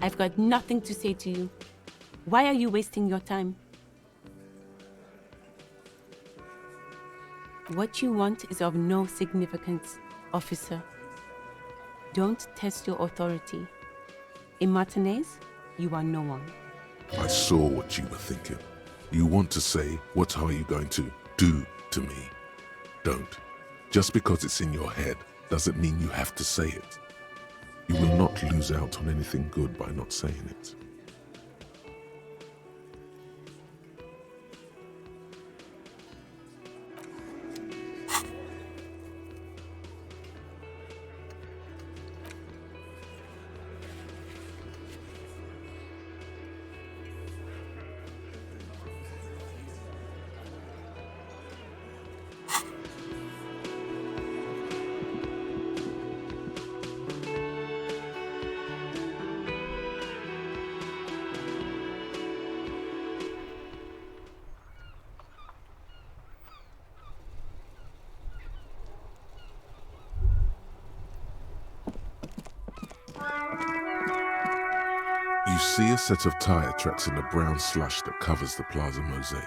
I've got nothing to say to you. Why are you wasting your time? What you want is of no significance, officer. Don't test your authority. In Martinez, you are no one. I saw what you were thinking. You want to say, what are you going to do to me? Don't. Just because it's in your head doesn't mean you have to say it. You will not lose out on anything good by not saying it. You see a set of tire tracks in the brown slush that covers the plaza mosaic.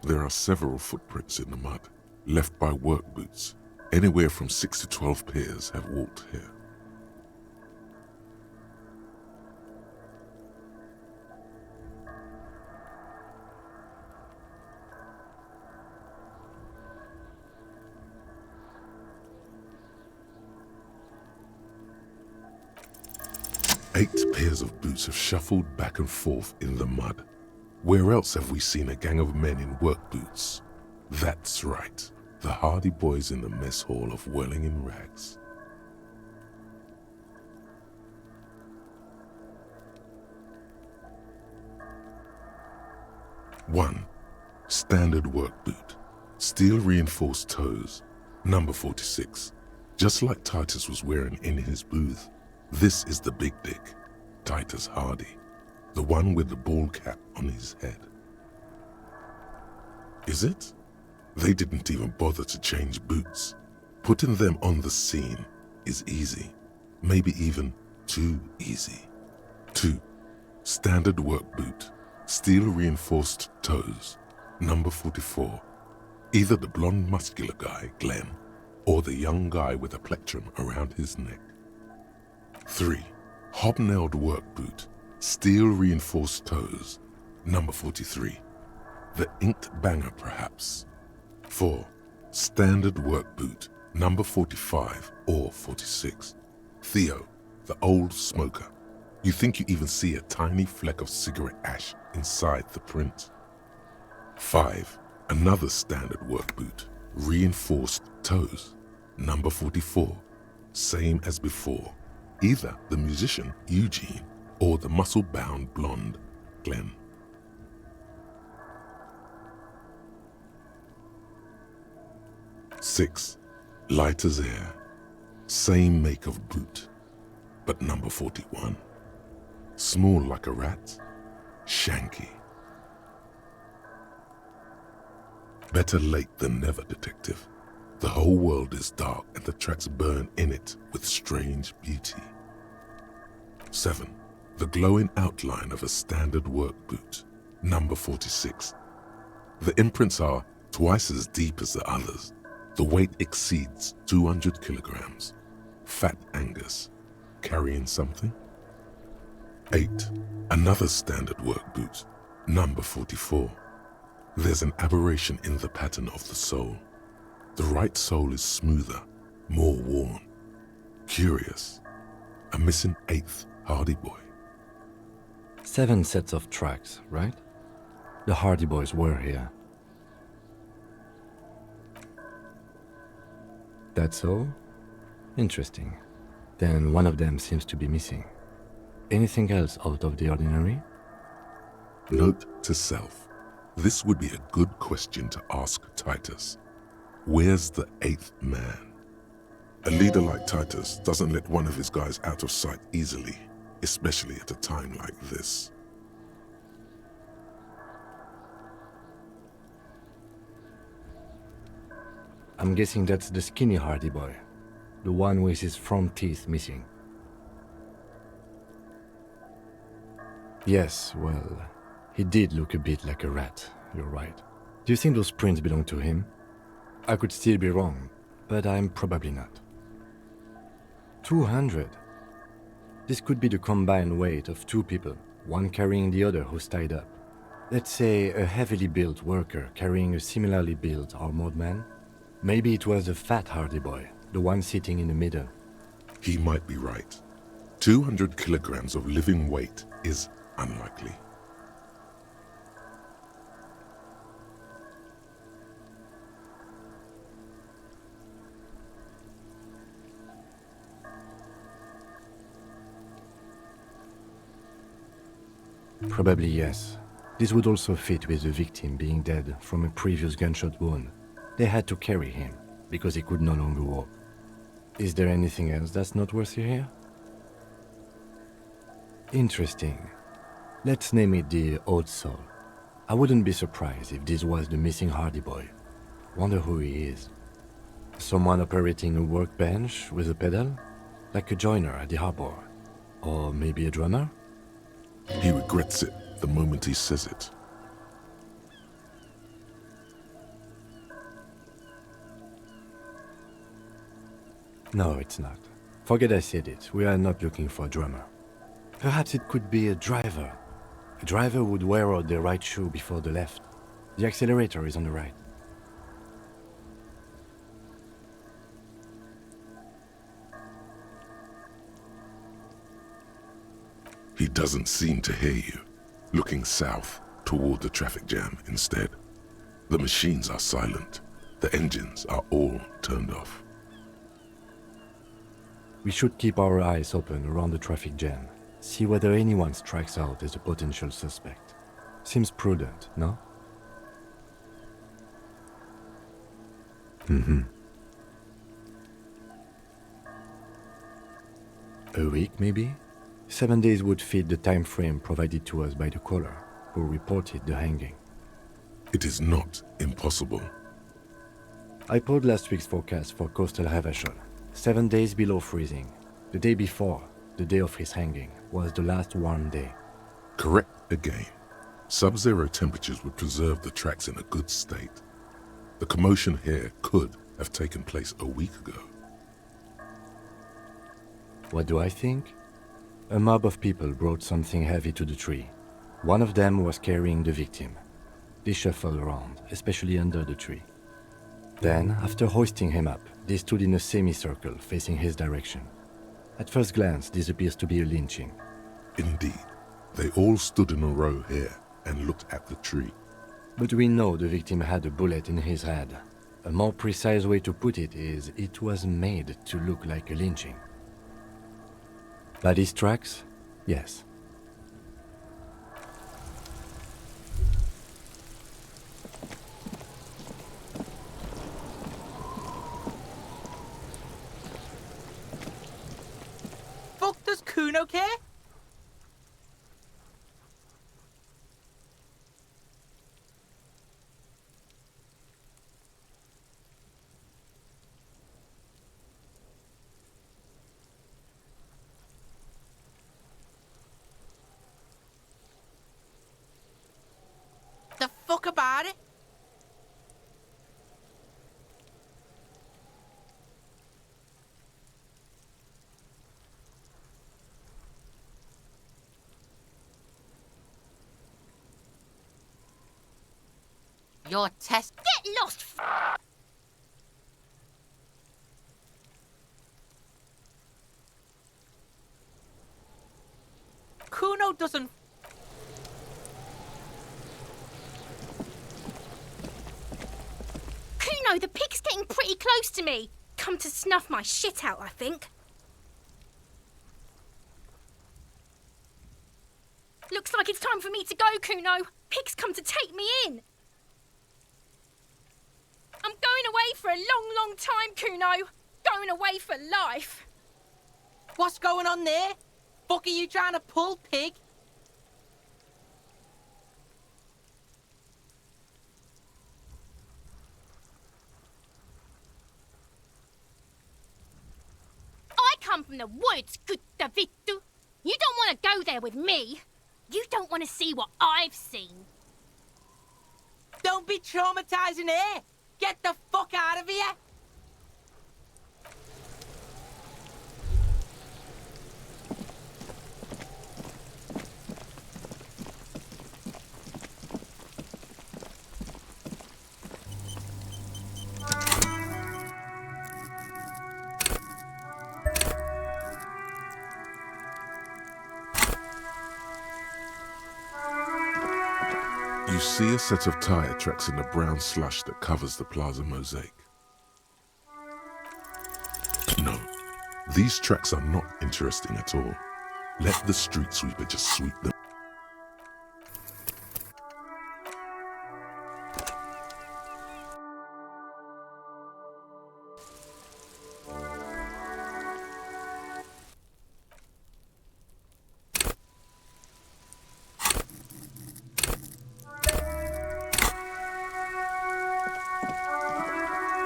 There are several footprints in the mud, left by work boots. Anywhere from 6 to 12 pairs have walked here. Eight pairs of boots have shuffled back and forth in the mud. Where else have we seen a gang of men in work boots? That's right, the hardy boys in the mess hall of whirling in rags. One, standard work boot, steel reinforced toes, number 46. Just like Titus was wearing in his booth, this is the big dick, Titus Hardy. The one with the bald cap on his head. Is it? They didn't even bother to change boots. Putting them on the scene is easy, maybe even too easy. 2. Standard work boot, steel reinforced toes, number 44. Either the blonde muscular guy, Glenn, or the young guy with a plectrum around his neck. 3. Hobnailed work boot, steel reinforced toes, number 43. The inked banger, perhaps. 4. Standard work boot, number 45 or 46. Theo, the old smoker. You think you even see a tiny fleck of cigarette ash inside the print. 5. Another standard work boot, reinforced toes, number 44. Same as before. Either the musician, Eugene, or the muscle-bound blonde, Glenn. 6. Light as air. Same make of boot, but number 41. Small like a rat, shanky. Better late than never, detective. The whole world is dark and the tracks burn in it with strange beauty. 7. The glowing outline of a standard work boot, number 46. The imprints are twice as deep as the others. The weight exceeds 200 kilograms. Fat Angus, carrying something? 8. Another standard work boot, number 44. There's an aberration in the pattern of the sole. The right sole is smoother, more worn. Curious. A missing 8th hardy boy. 7 sets of tracks, right? The Hardy Boys were here. That's all? Interesting. Then one of them seems to be missing. Anything else out of the ordinary? Note to self. This would be a good question to ask Titus. Where's the eighth man? A leader like Titus doesn't let one of his guys out of sight easily, especially at a time like this. I'm guessing that's the skinny Hardy Boy. The one with his front teeth missing. Yes, well, he did look a bit like a rat, you're right. Do you think those prints belong to him? I could still be wrong, but I'm probably not. 200? This could be the combined weight of two people, one carrying the other who's tied up. Let's say a heavily built worker carrying a similarly built armored man. Maybe it was the fat Hardy Boy, the one sitting in the middle. He might be right. 200 kilograms of living weight is unlikely. Probably yes. This would also fit with the victim being dead from a previous gunshot wound. They had to carry him, because he could no longer walk. Is there anything else that's noteworthy here? Interesting. Let's name it the Old Soul. I wouldn't be surprised if this was the missing Hardy Boy. Wonder who he is. Someone operating a workbench with a pedal? Like a joiner at the harbor? Or maybe a drummer? He regrets it the moment he says it. No, it's not. Forget I said it. We are not looking for a drummer. Perhaps it could be a driver. A driver would wear out the right shoe before the left. The accelerator is on the right. He doesn't seem to hear you, looking south toward the traffic jam instead. The machines are silent. The engines are all turned off. We should keep our eyes open around the traffic jam. See whether anyone strikes out as a potential suspect. Seems prudent, no? A week, maybe? 7 days would fit the time frame provided to us by the caller, who reported the hanging. It is not impossible. I pulled last week's forecast for coastal Havashol. 7 days below freezing. The day before, the day of his hanging, was the last warm day. Correct again. Sub-zero temperatures would preserve the tracks in a good state. The commotion here could have taken place a week ago. What do I think? A mob of people brought something heavy to the tree. One of them was carrying the victim. They shuffled around, especially under the tree. Then, after hoisting him up, they stood in a semicircle facing his direction. At first glance, this appears to be a lynching. Indeed, they all stood in a row here and looked at the tree. But we know the victim had a bullet in his head. A more precise way to put it is, it was made to look like a lynching. Body tracks? Yes. Fuck, does Kuno care? The fuck about it? Your test. Get lost. Kuno doesn't. Kuno, the pig's getting pretty close to me. Come to snuff my shit out, I think. Looks like it's time for me to go, Kuno. Pig's come to take me in. I'm going away for a long, long time, Kuno. Going away for life. What's going on there? Fuck are you trying to pull, pig? I come from the woods, Gutta Vittu. You don't want to go there with me. You don't want to see what I've seen. Don't be traumatizing here. Get the fuck out of here. You see a set of tire tracks in the brown slush that covers the plaza mosaic. No, these tracks are not interesting at all. Let the street sweeper just sweep them.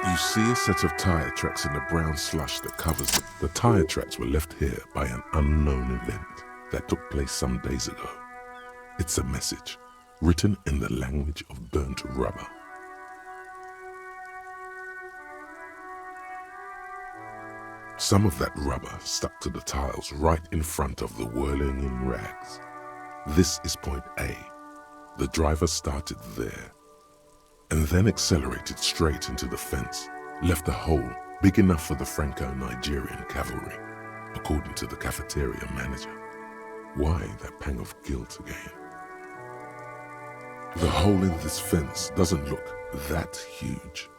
You see a set of tire tracks in the brown slush that covers them. The tire tracks were left here by an unknown event that took place some days ago. It's a message, written in the language of burnt rubber. Some of that rubber stuck to the tiles right in front of the whirling in rags. This is point A. The driver started there, and then accelerated straight into the fence, left a hole big enough for the Franco-Nigerian cavalry, according to the cafeteria manager. Why that pang of guilt again? The hole in this fence doesn't look that huge.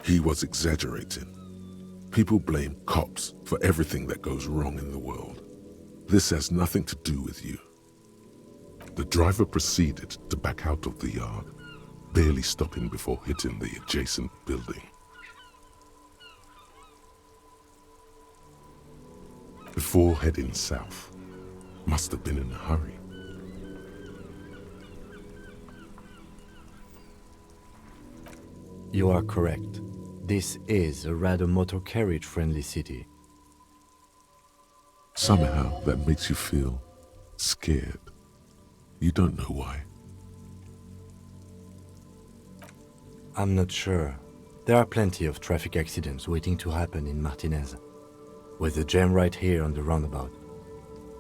He was exaggerating. People blame cops for everything that goes wrong in the world. This has nothing to do with you. The driver proceeded to back out of the yard, barely stopping before hitting the adjacent building. Before heading south, must have been in a hurry. You are correct. This is a rather motor carriage-friendly city. Somehow that makes you feel scared. You don't know why. I'm not sure. There are plenty of traffic accidents waiting to happen in Martinez. With the jam right here on the roundabout,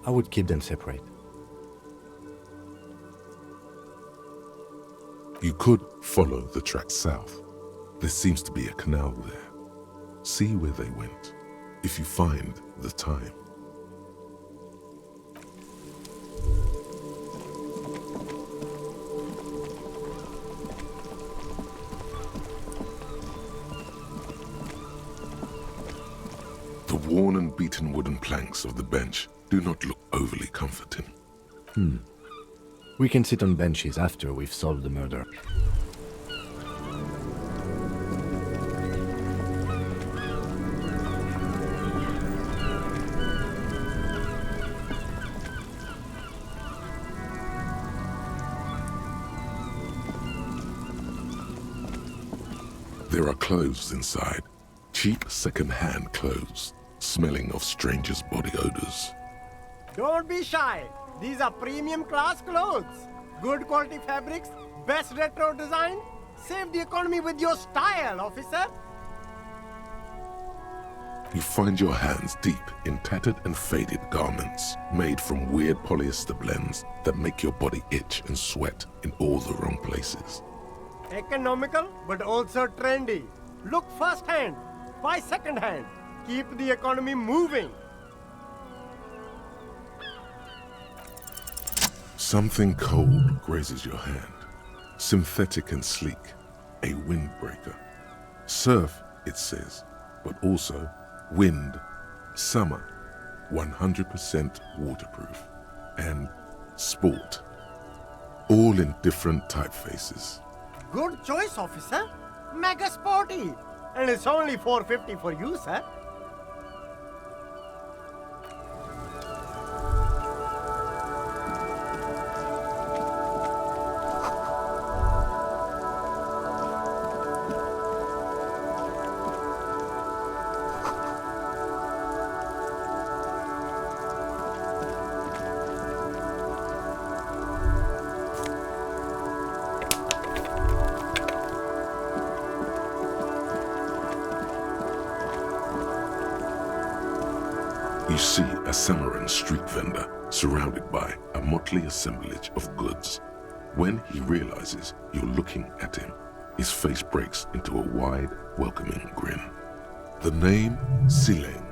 I would keep them separate. You could follow the track south. There seems to be a canal there. See where they went, if you find the time. The worn and beaten wooden planks of the bench do not look overly comforting. We can sit on benches after we've solved the murder. There are clothes inside. Cheap second-hand clothes, smelling of strangers' body odors. Don't be shy. These are premium class clothes. Good quality fabrics, best retro design. Save the economy with your style, officer. You find your hands deep in tattered and faded garments made from weird polyester blends that make your body itch and sweat in all the wrong places. Economical, but also trendy. Look first hand, buy second hand. Keep the economy moving. Something cold grazes your hand, synthetic and sleek, a windbreaker. Surf, it says, but also wind, summer, 100% waterproof, and sport, all in different typefaces. Good choice, officer. Mega sporty. And it's only 450 for you, sir. You see a Samarran street vendor surrounded by a motley assemblage of goods. When he realizes you're looking at him, his face breaks into a wide, welcoming grin. The name Sileng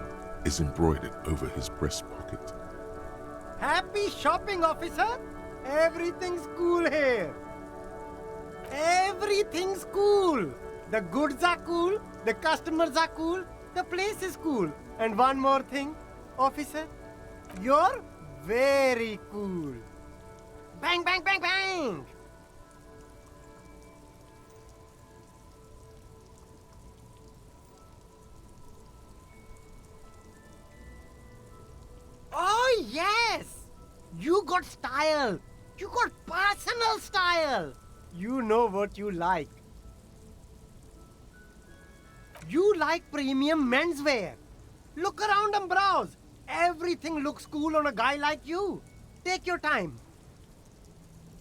is embroidered over his breast pocket. Happy shopping, officer. Everything's cool here. Everything's cool. The goods are cool, the customers are cool, the place is cool. And one more thing, officer, you're very cool. Bang, bang, bang, bang! Oh, yes! You got style. You got personal style. You know what you like. You like premium menswear. Look around and browse. Everything looks cool on a guy like you. Take your time.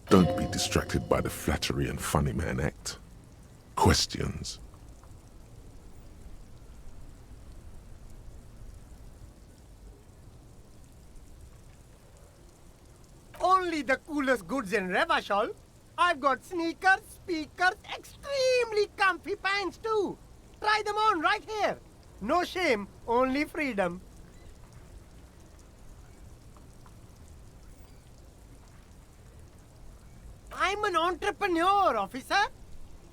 Don't be distracted by the flattery and funny man act. Questions. Only the coolest goods in Revachol. I've got sneakers, speakers, extremely comfy pants too. Try them on right here. No shame, only freedom. I'm an entrepreneur, officer.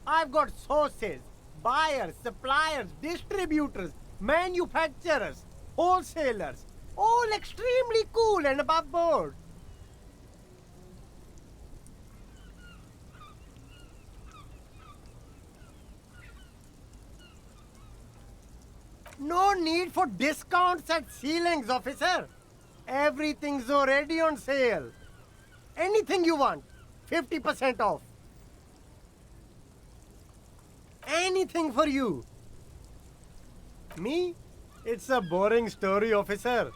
I've got sources, buyers, suppliers, distributors, manufacturers, wholesalers, all extremely cool and above board. No need for discounts at ceilings, officer. Everything's already on sale. Anything you want, 50% off. Anything for you. Me? It's a boring story, officer.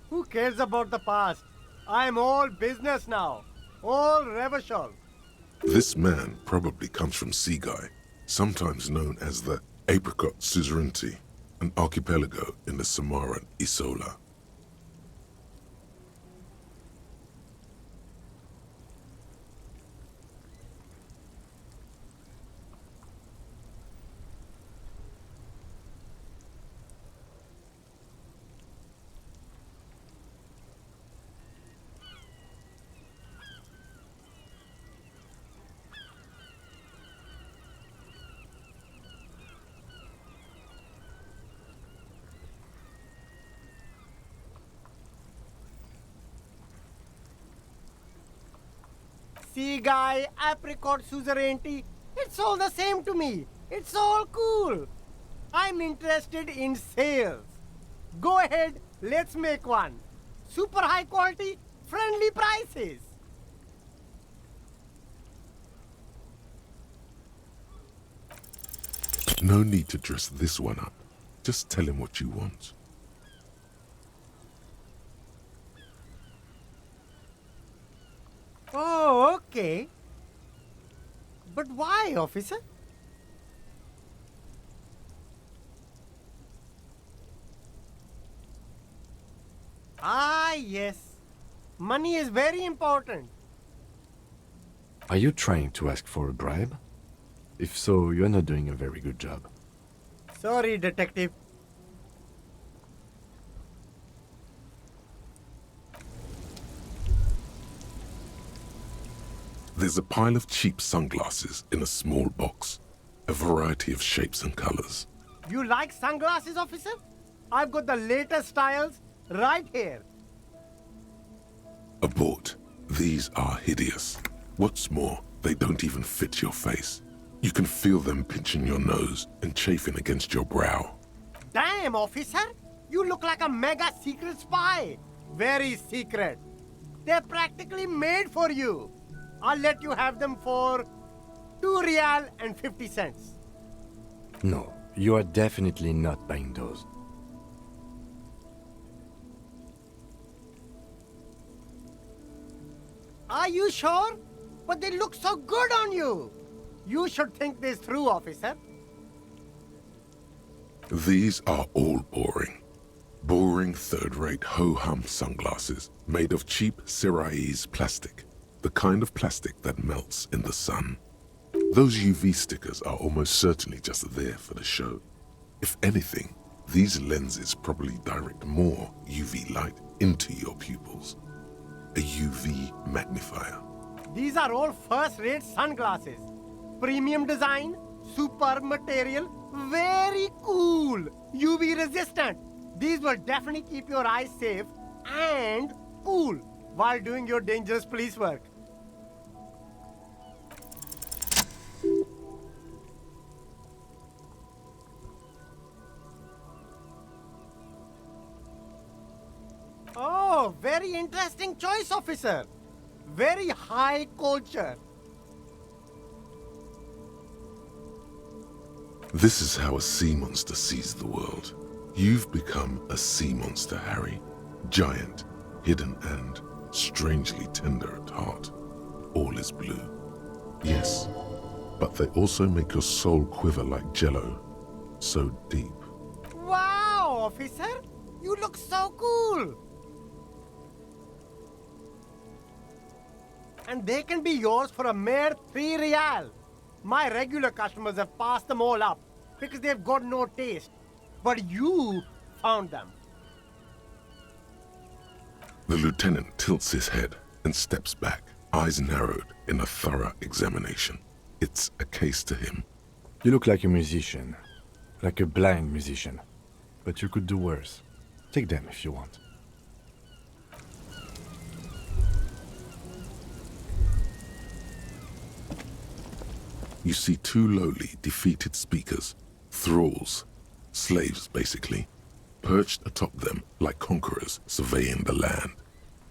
Who cares about the past? I'm all business now. All Revachol. This man probably comes from Seaguy, sometimes known as the Apricot Suzerainty, an archipelago in the Samarran Isola. Seaguy, Apricot Suzerainty, it's all the same to me. It's all cool. I'm interested in sales. Go ahead, let's make one. Super high quality, friendly prices. No need to dress this one up. Just tell him what you want. Oh, okay. But why, officer? Ah, yes. Money is very important. Are you trying to ask for a bribe? If so, you're not doing a very good job. Sorry, detective. There's a pile of cheap sunglasses in a small box, a variety of shapes and colors. You like sunglasses, officer? I've got the latest styles right here. Abort. These are hideous. What's more, they don't even fit your face. You can feel them pinching your nose and chafing against your brow. Damn, officer! You look like a mega secret spy. Very secret. They're practically made for you. I'll let you have them for 2 real and 50 cents. No, you are definitely not buying those. Are you sure? But they look so good on you. You should think this through, officer. These are all boring. Boring third-rate ho-hum sunglasses made of cheap Syrahese plastic, the kind of plastic that melts in the sun. Those UV stickers are almost certainly just there for the show. If anything, these lenses probably direct more UV light into your pupils. A UV magnifier. These are all first-rate sunglasses. Premium design, superb material, very cool, UV resistant. These will definitely keep your eyes safe and cool while doing your dangerous police work. Oh, very interesting choice, officer. Very high culture. This is how a sea monster sees the world. You've become a sea monster, Harry. Giant, hidden, and strangely tender at heart. All is blue. Yes, but they also make your soul quiver like jello. So deep. Wow, officer! You look so cool! And they can be yours for a mere 3 real. My regular customers have passed them all up because they've got no taste. But you found them. The lieutenant tilts his head and steps back, eyes narrowed in a thorough examination. It's a case to him. You look like a musician. Like a blind musician. But you could do worse. Take them if you want. You see 2 lowly, defeated speakers, thralls, slaves basically, perched atop them like conquerors surveying the land.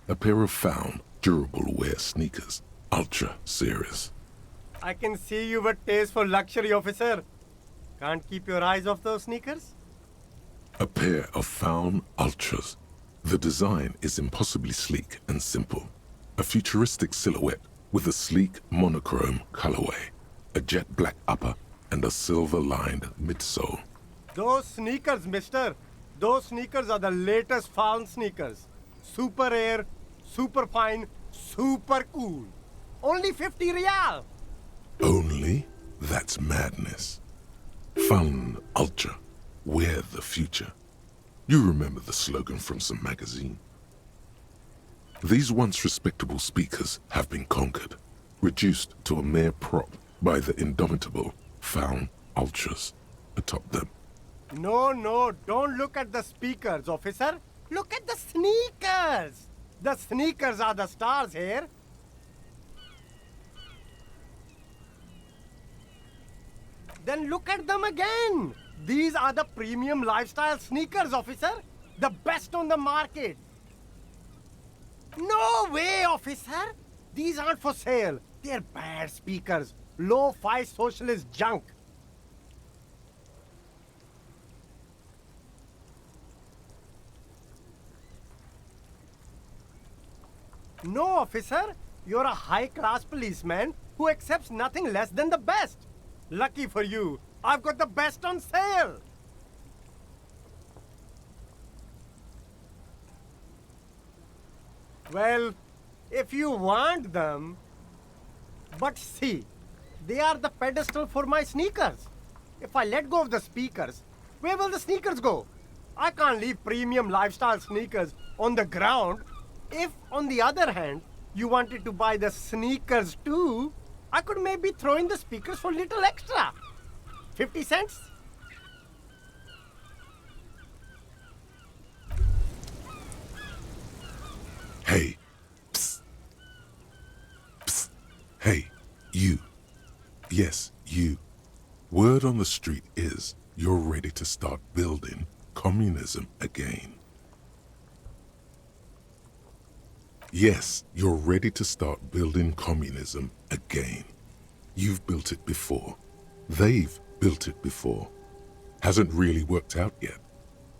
A pair of found, durable wear sneakers, ultra serious. I can see you've a taste for luxury, officer. Can't keep your eyes off those sneakers? A pair of found ultras. The design is impossibly sleek and simple. A futuristic silhouette with a sleek monochrome colorway, a jet black upper, and a silver-lined midsole. Those sneakers, mister. Those sneakers are the latest found sneakers. Super air, super fine, super cool. Only 50 real. Only? That's madness. Found ultra. Wear the future. You remember the slogan from some magazine. These once respectable speakers have been conquered, reduced to a mere prop by the indomitable found ultras atop them. No, don't look at the speakers, officer. Look at the sneakers. The sneakers are the stars here. Then look at them again. These are the premium lifestyle sneakers, officer. The best on the market. No way, officer. These aren't for sale. They're bad speakers. Low-fi socialist junk. No, officer. You're a high-class policeman who accepts nothing less than the best. Lucky for you, I've got the best on sale. Well, if you want them... But see, they are the pedestal for my sneakers. If I let go of the speakers, where will the sneakers go? I can't leave premium lifestyle sneakers on the ground. If, on the other hand, you wanted to buy the sneakers too, I could maybe throw in the speakers for little extra. 50 cents? Hey. Psst. Psst. Hey, you. Yes, you. Word on the street is you're ready to start building communism again. Yes, you're ready to start building communism again. You've built it before. They've built it before. Hasn't really worked out yet.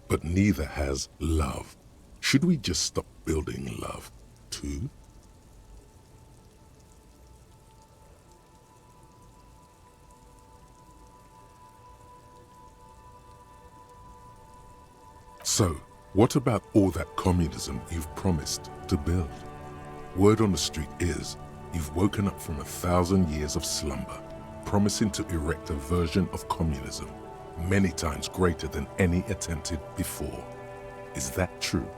But neither has love. Should we just stop building love, too? So, what about all that communism you've promised to build? Word on the street is you've woken up from 1,000 years of slumber, promising to erect a version of communism many times greater than any attempted before. Is that true?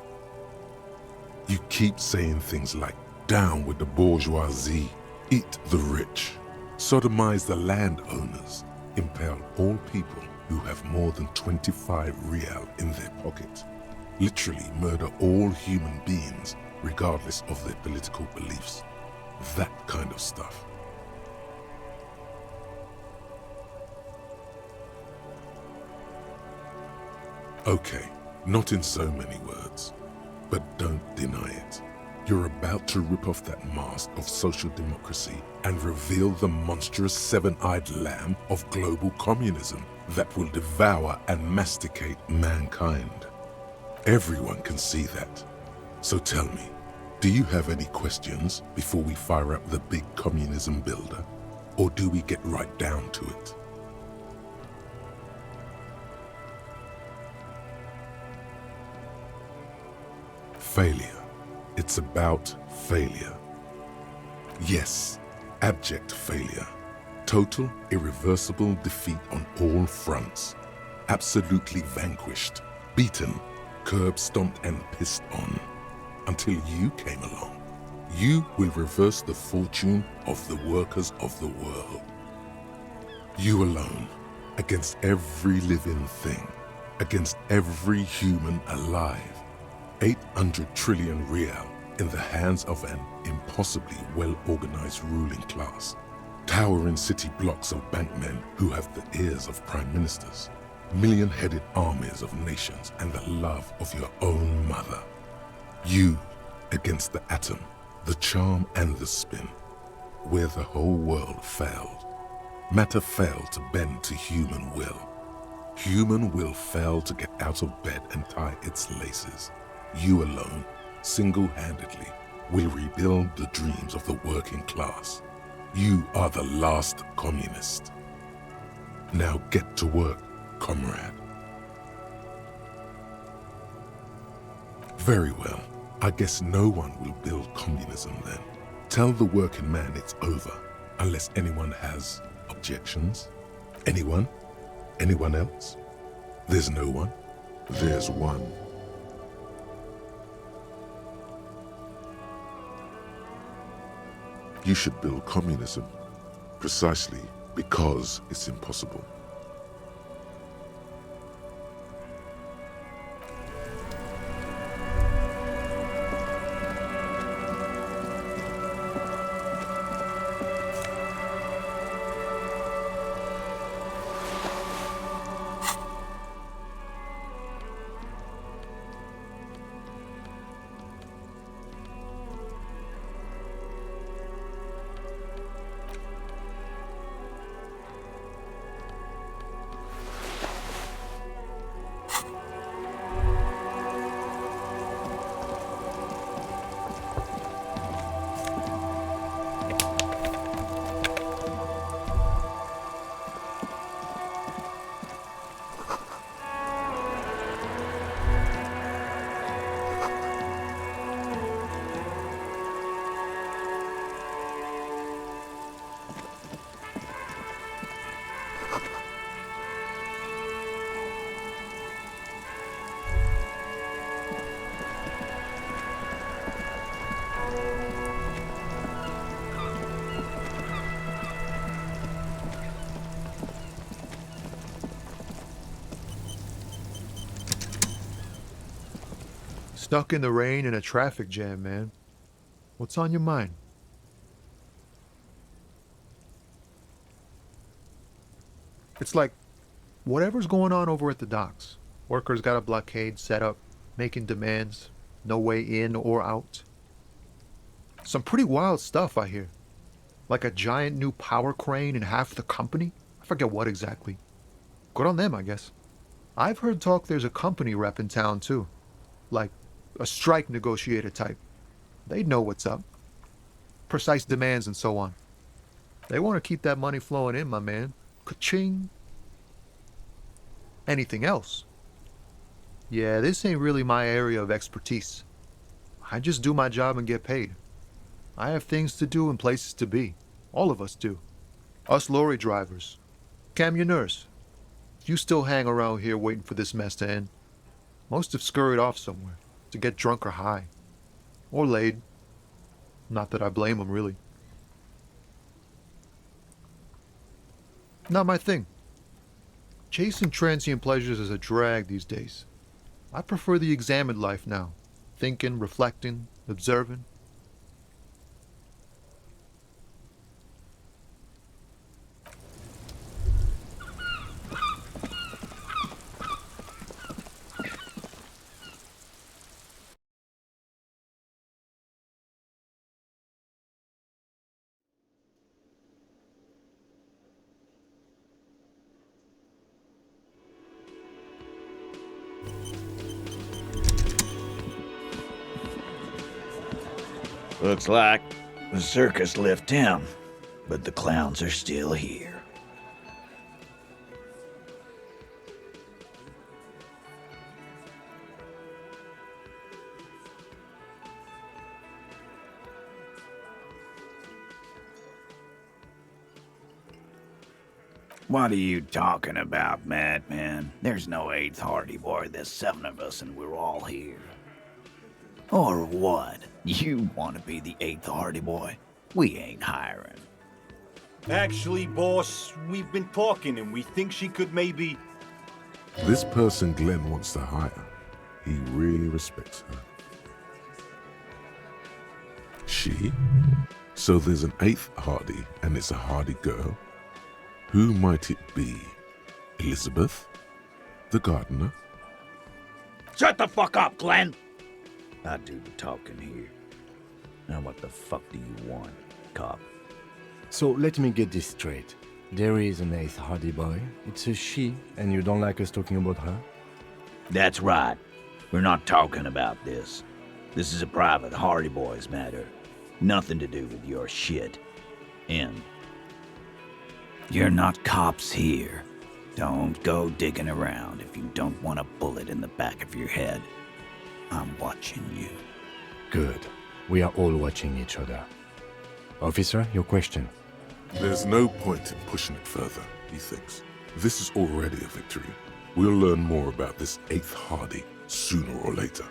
You keep saying things like, down with the bourgeoisie, eat the rich, sodomize the landowners, impale all people who have more than 25 real in their pocket, literally murder all human beings regardless of their political beliefs. That kind of stuff. Okay, not in so many words, but don't deny it. You're about to rip off that mask of social democracy and reveal the monstrous seven-eyed lamb of global communism that will devour and masticate mankind. Everyone can see that. So tell me, do you have any questions before we fire up the big communism builder? Or do we get right down to it? Failure. It's about failure. Yes, abject failure. Total, irreversible defeat on all fronts. Absolutely vanquished, beaten, curb-stomped and pissed on. Until you came along. You will reverse the fortune of the workers of the world. You alone, against every living thing, against every human alive. 800 trillion real in the hands of an impossibly well-organized ruling class. Towering city blocks of bankmen who have the ears of prime ministers. Million-headed armies of nations and the love of your own mother. You against the atom, the charm and the spin, where the whole world failed. Matter failed to bend to human will. Human will failed to get out of bed and tie its laces. You alone, single-handedly, will rebuild the dreams of the working class. You are the last communist. Now get to work, comrade. Very well. I guess no one will build communism then. Tell the working man it's over, unless anyone has objections. Anyone? Anyone else? There's no one. There's one. You should build communism, precisely because it's impossible. Stuck in the rain in a traffic jam, man. What's on your mind? It's like, whatever's going on over at the docks. Workers got a blockade set up, making demands, no way in or out. Some pretty wild stuff, I hear. Like a giant new power crane in half the company? I forget what exactly. Good on them, I guess. I've heard talk there's a company rep in town, too. Like, a strike negotiator type. They'd know what's up. Precise demands and so on. They want to keep that money flowing in, my man. Ka-ching. Anything else? Yeah, this ain't really my area of expertise. I just do my job and get paid. I have things to do and places to be. All of us do. Us lorry drivers. Camionneurs. You still hang around here waiting for this mess to end. Most have scurried off somewhere to get drunk or high. Or laid. Not that I blame them, really. Not my thing. Chasing transient pleasures is a drag these days. I prefer the examined life now. Thinking, reflecting, observing. Looks like the circus left town, but the clowns are still here. What are you talking about, madman? There's no eighth Hardy Boy. There's 7 of us and we're all here. Or what? You want to be the 8th Hardy Boy? We ain't hiring. Actually, boss, we've been talking and we think she could maybe... This person Glenn wants to hire, he really respects her. She? So there's an 8th Hardy and it's a Hardy girl? Who might it be? Elizabeth? The gardener? Shut the fuck up, Glenn! I do the talking here. Now what the fuck do you want, cop? So let me get this straight. There is an 8th Hardy Boy. It's a she, and you don't like us talking about her? That's right. We're not talking about this. This is a private Hardy Boys matter. Nothing to do with your shit. And you're not cops here. Don't go digging around if you don't want a bullet in the back of your head. I'm watching you. Good. We are all watching each other. Officer, your question. There's no point in pushing it further, he thinks. This is already a victory. We'll learn more about this 8th Hardy sooner or later.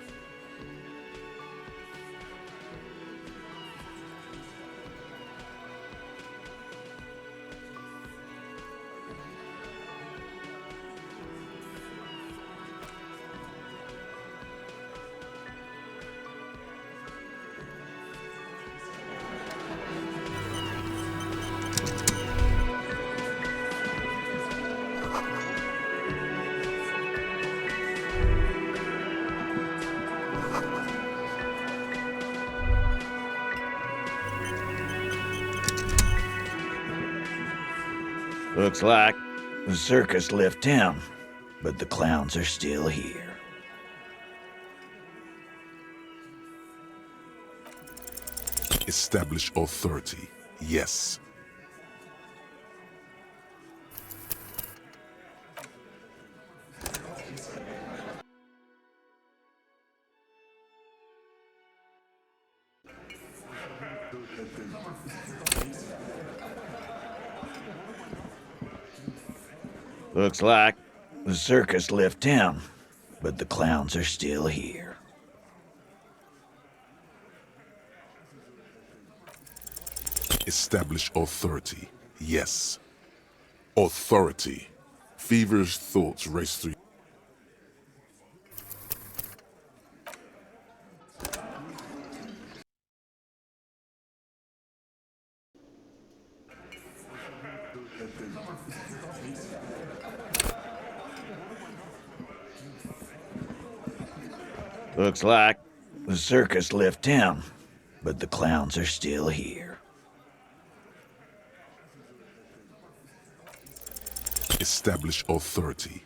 Looks like the circus left town, but the clowns are still here. Establish authority, yes. Looks like the circus left town, but the clowns are still here. Establish authority, yes. Authority. Feverish thoughts race through. Looks like the circus left town, but the clowns are still here. Establish authority.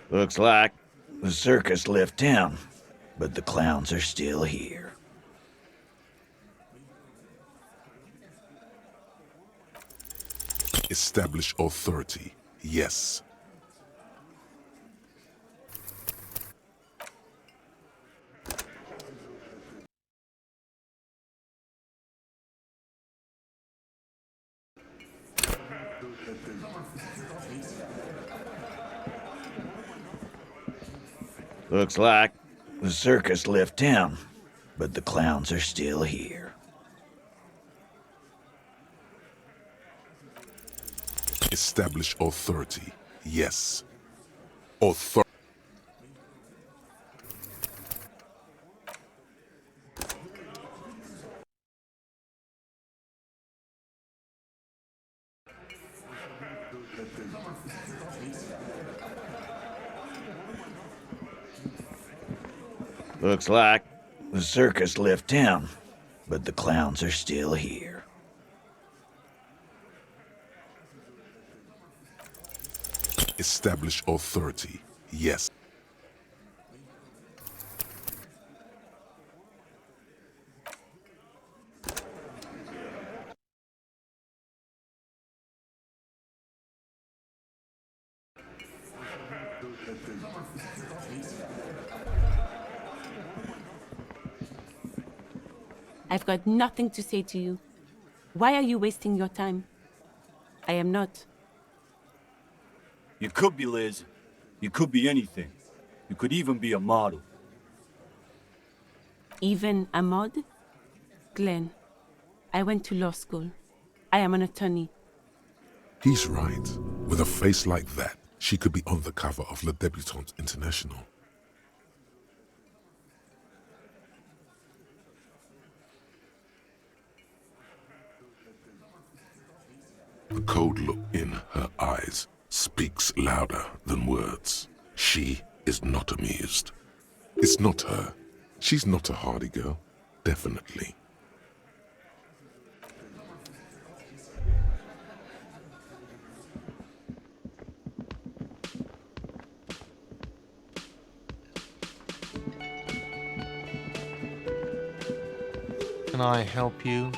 Looks like the circus left town, but the clowns are still here. Establish authority. Yes. Looks like the circus left town, but the clowns are still here. Establish authority. Yes. Authority. Looks like the circus left town, but the clowns are still here. Establish authority. Yes. I've got nothing to say to you. Why are you wasting your time? I am not. You could be Liz. You could be anything. You could even be a model. Even a mod? Glenn, I went to law school. I am an attorney. He's right. With a face like that, she could be on the cover of Le Debutante International. The cold look in her eyes speaks louder than words. She is not amused. It's not her. She's not a hardy girl. Definitely. Can I help you?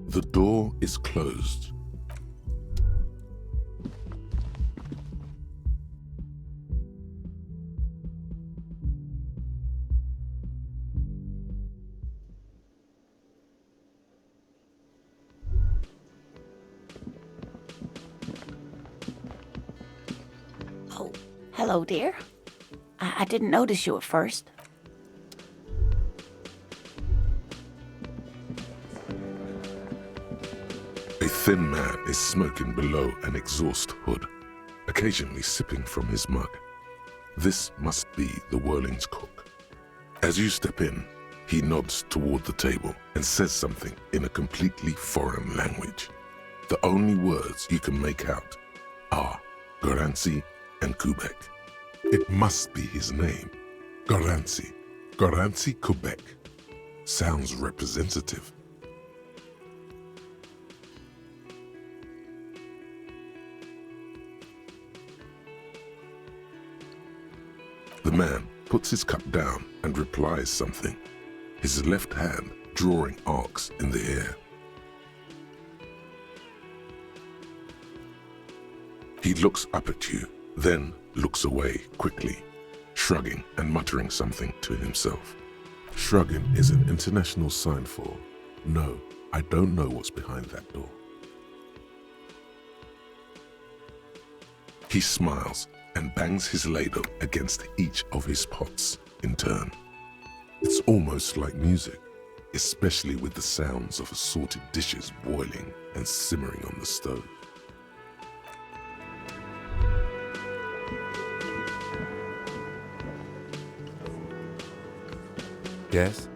The door is closed. Oh, hello, dear. I didn't notice you at first. A thin man is smoking below an exhaust hood, occasionally sipping from his mug. This must be the Whirling's cook. As you step in, he nods toward the table and says something in a completely foreign language. The only words you can make out are Garancy and Quebec. It must be his name. Garancy. Garancy Quebec. Sounds representative. The man puts his cup down and replies something, his left hand drawing arcs in the air. He looks up at you, then looks away quickly, shrugging and muttering something to himself. Shrugging is an international sign for, no, I don't know what's behind that door. He smiles and bangs his ladle against each of his pots in turn. It's almost like music, especially with the sounds of assorted dishes boiling and simmering on the stove. Yes?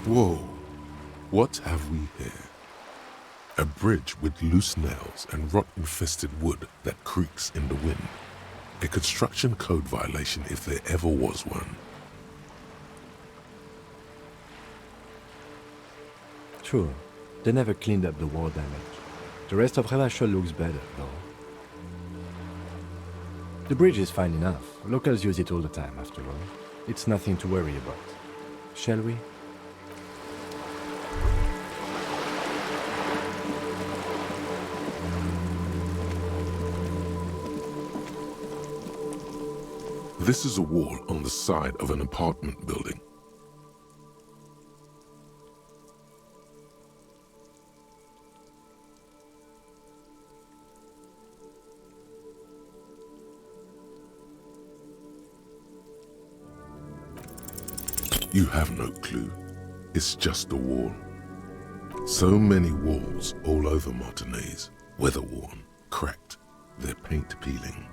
Whoa, what have we here? A bridge with loose nails and rot-infested wood that creaks in the wind. A construction code violation if there ever was one. True, they never cleaned up the war damage. The rest of Revachol looks better, though. The bridge is fine enough. Locals use it all the time, after all. It's nothing to worry about. Shall we? This is a wall on the side of an apartment building. You have no clue. It's just a wall. So many walls all over Martinaise, weather-worn, cracked, their paint peeling.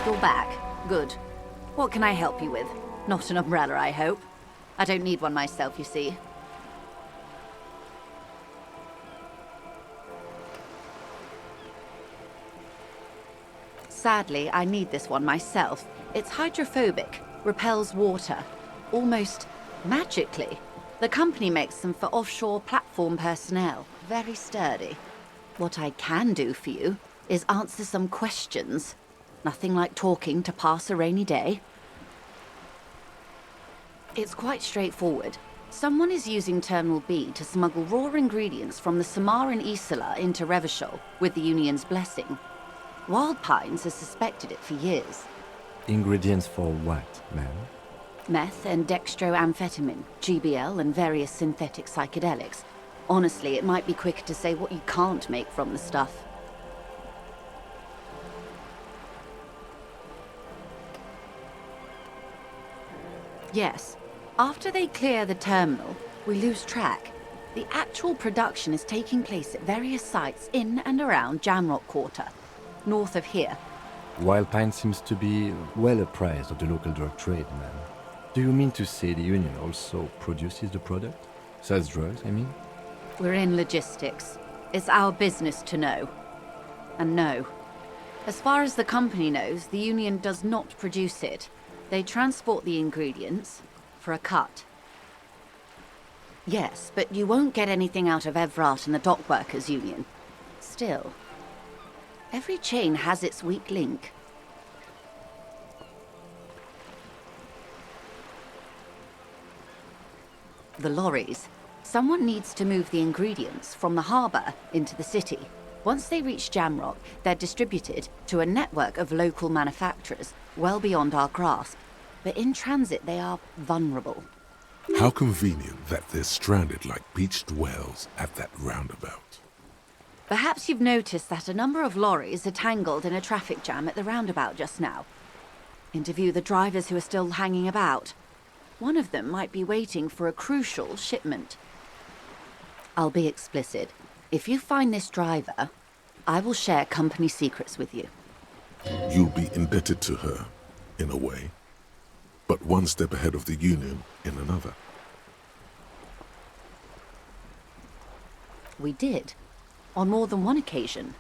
You're back. Good. What can I help you with? Not an umbrella, I hope. I don't need one myself, you see. Sadly, I need this one myself. It's hydrophobic, repels water, almost magically. The company makes them for offshore platform personnel. Very sturdy. What I can do for you is answer some questions. Nothing like talking to pass a rainy day. It's quite straightforward. Someone is using Terminal B to smuggle raw ingredients from the Samar and Isola into Revachol with the Union's blessing. Wild Pines has suspected it for years. Ingredients for what, ma'am? Meth and dextroamphetamine, GBL and various synthetic psychedelics. Honestly, it might be quicker to say what you can't make from the stuff. Yes. After they clear the terminal, we lose track. The actual production is taking place at various sites in and around Jamrock Quarter, north of here. Wild Pine seems to be well apprised of the local drug trade, ma'am. Do you mean to say the Union also produces the product? Sells drugs, I mean? We're in logistics. It's our business to know. And no. As far as the company knows, the Union does not produce it. They transport the ingredients for a cut. Yes, but you won't get anything out of Evrat and the Dock Workers Union. Still, every chain has its weak link. The lorries. Someone needs to move the ingredients from the harbour into the city. Once they reach Jamrock, they're distributed to a network of local manufacturers well beyond our grasp. But in transit, they are vulnerable. How convenient that they're stranded like beached whales at that roundabout. Perhaps you've noticed that a number of lorries are tangled in a traffic jam at the roundabout just now. Interview the drivers who are still hanging about. One of them might be waiting for a crucial shipment. I'll be explicit. If you find this driver, I will share company secrets with you. You'll be indebted to her, in a way, but one step ahead of the Union in another. We did. On more than one occasion.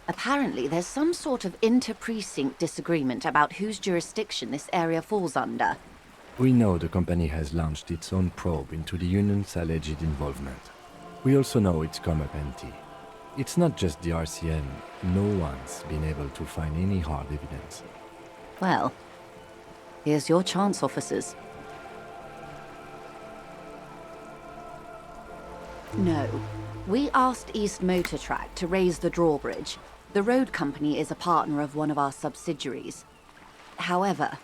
Apparently, there's some sort of inter-precinct disagreement about whose jurisdiction this area falls under. We know the company has launched its own probe into the Union's alleged involvement. We also know it's come up empty. It's not just the RCM. No one's been able to find any hard evidence. Well, here's your chance, officers. No. We asked East Motor Track to raise the drawbridge. The road company is a partner of one of our subsidiaries. However,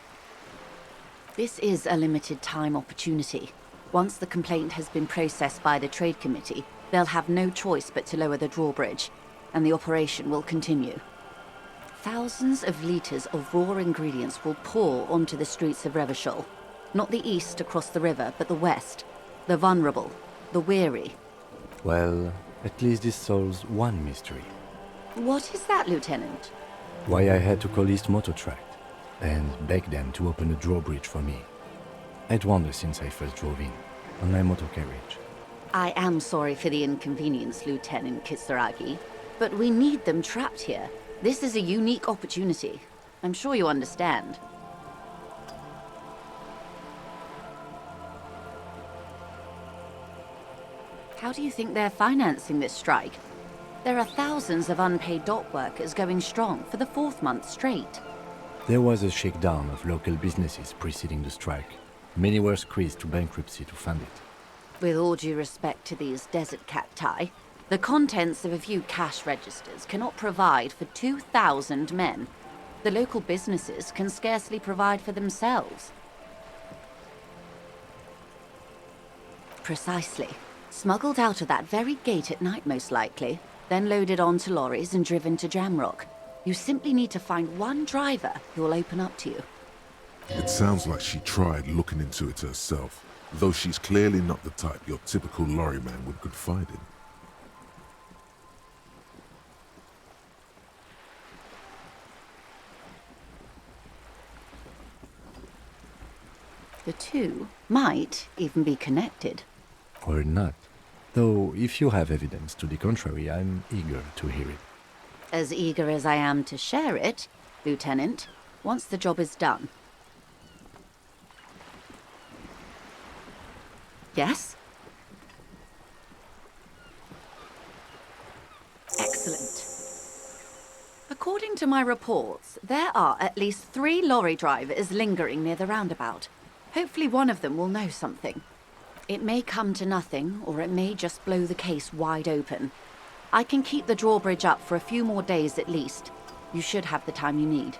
this is a limited time opportunity. Once the complaint has been processed by the Trade Committee, they'll have no choice but to lower the drawbridge, and the operation will continue. Thousands of litres of raw ingredients will pour onto the streets of Revachol. Not the east across the river, but the west. The vulnerable, the weary. Well, at least this solves one mystery. What is that, Lieutenant? Why I had to call East Motor Track and beg them to open a drawbridge for me. I'd wondered since I first drove in, on my motor carriage. I am sorry for the inconvenience, Lieutenant Kisaragi, but we need them trapped here. This is a unique opportunity. I'm sure you understand. How do you think they're financing this strike? There are thousands of unpaid dock workers going strong for the 4th month straight. There was a shakedown of local businesses preceding the strike. Many were squeezed to bankruptcy to fund it. With all due respect to these desert cacti, the contents of a few cash registers cannot provide for 2,000 men. The local businesses can scarcely provide for themselves. Precisely. Smuggled out of that very gate at night, most likely, then loaded onto lorries and driven to Jamrock. You simply need to find one driver who will open up to you. It sounds like she tried looking into it herself, though she's clearly not the type your typical lorryman would confide in. The two might even be connected. Or not. Though, if you have evidence to the contrary, I'm eager to hear it. As eager as I am to share it, Lieutenant, once the job is done. Yes? Excellent. According to my reports, there are at least 3 lorry drivers lingering near the roundabout. Hopefully one of them will know something. It may come to nothing, or it may just blow the case wide open. I can keep the drawbridge up for a few more days at least. You should have the time you need.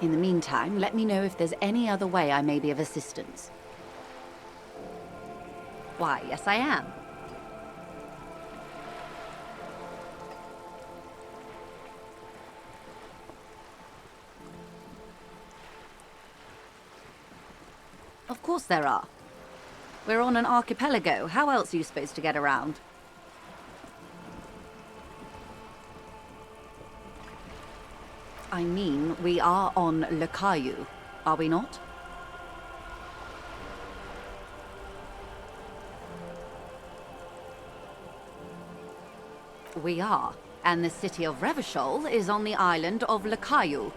In the meantime, let me know if there's any other way I may be of assistance. Why, yes I am. Of course there are. We're on an archipelago. How else are you supposed to get around? I mean, we are on Le Caillou, are we not? We are, and the city of Revachol is on the island of Le Caillou.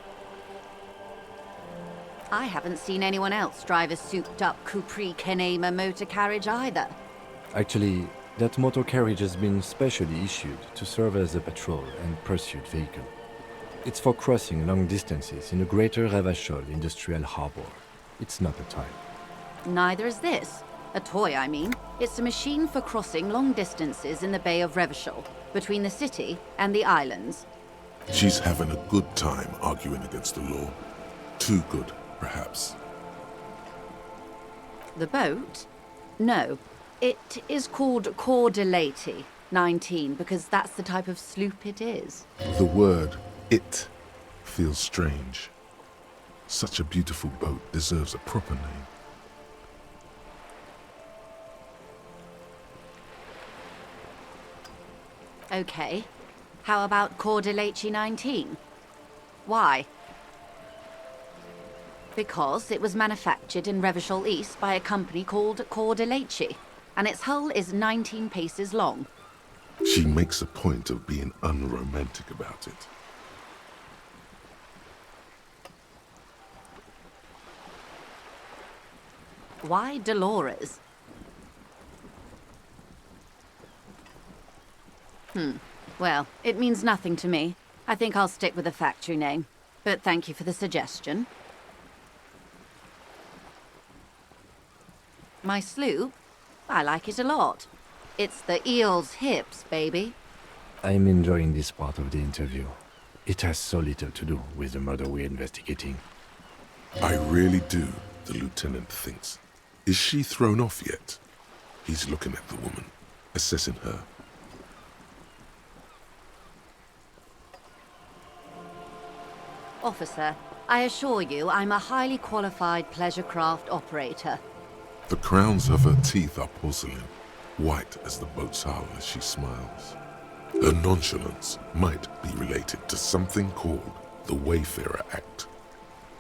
I haven't seen anyone else drive a souped-up Capri Kenema motor carriage either. Actually, that motor carriage has been specially issued to serve as a patrol and pursuit vehicle. It's for crossing long distances in the greater Revachol industrial harbor. It's not a toy. Neither is this. A toy, I mean. It's a machine for crossing long distances in the Bay of Revachol, between the city and the islands. She's having a good time arguing against the law. Too good, perhaps. The boat? No. It is called Cordelati 19 because that's the type of sloop it is. The word "it" feels strange. Such a beautiful boat deserves a proper name. Okay. How about Cordelati 19? Why? Because it was manufactured in Revachol East by a company called Cordelati, and its hull is 19 paces long. She makes a point of being unromantic about it. Why Dolores? Well, it means nothing to me. I think I'll stick with the factory name. But thank you for the suggestion. My sloop? I like it a lot. It's the eel's hips, baby. I'm enjoying this part of the interview. It has so little to do with the murder we're investigating. I really do, the lieutenant thinks. Is she thrown off yet? He's looking at the woman, assessing her. Officer, I assure you I'm a highly qualified pleasure craft operator. The crowns of her teeth are porcelain, white as the boat's hull as she smiles. Her nonchalance might be related to something called the Wayfarer Act,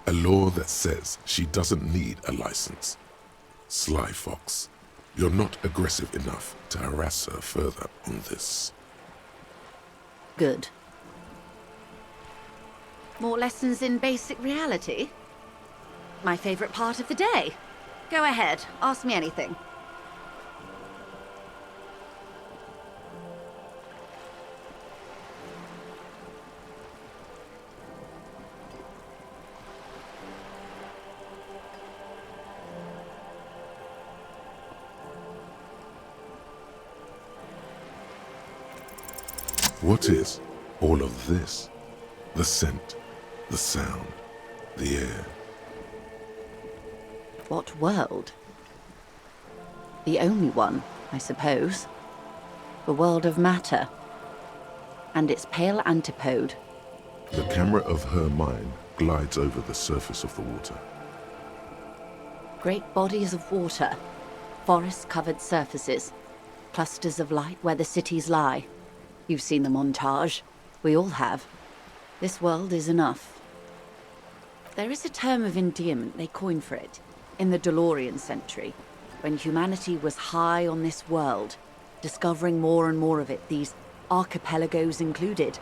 a law that says she doesn't need a license. Sly fox, you're not aggressive enough to harass her further on this. Good. More lessons in basic reality? My favorite part of the day. Go ahead, ask me anything. What is all of this? The scent, the sound, the air. What world? The only one, I suppose. The world of matter. And its pale antipode. The camera of her mind glides over the surface of the water. Great bodies of water. Forest-covered surfaces. Clusters of light where the cities lie. You've seen the montage. We all have. This world is enough. There is a term of endearment they coin for it. In the DeLorean century, when humanity was high on this world, discovering more and more of it, these archipelagos included.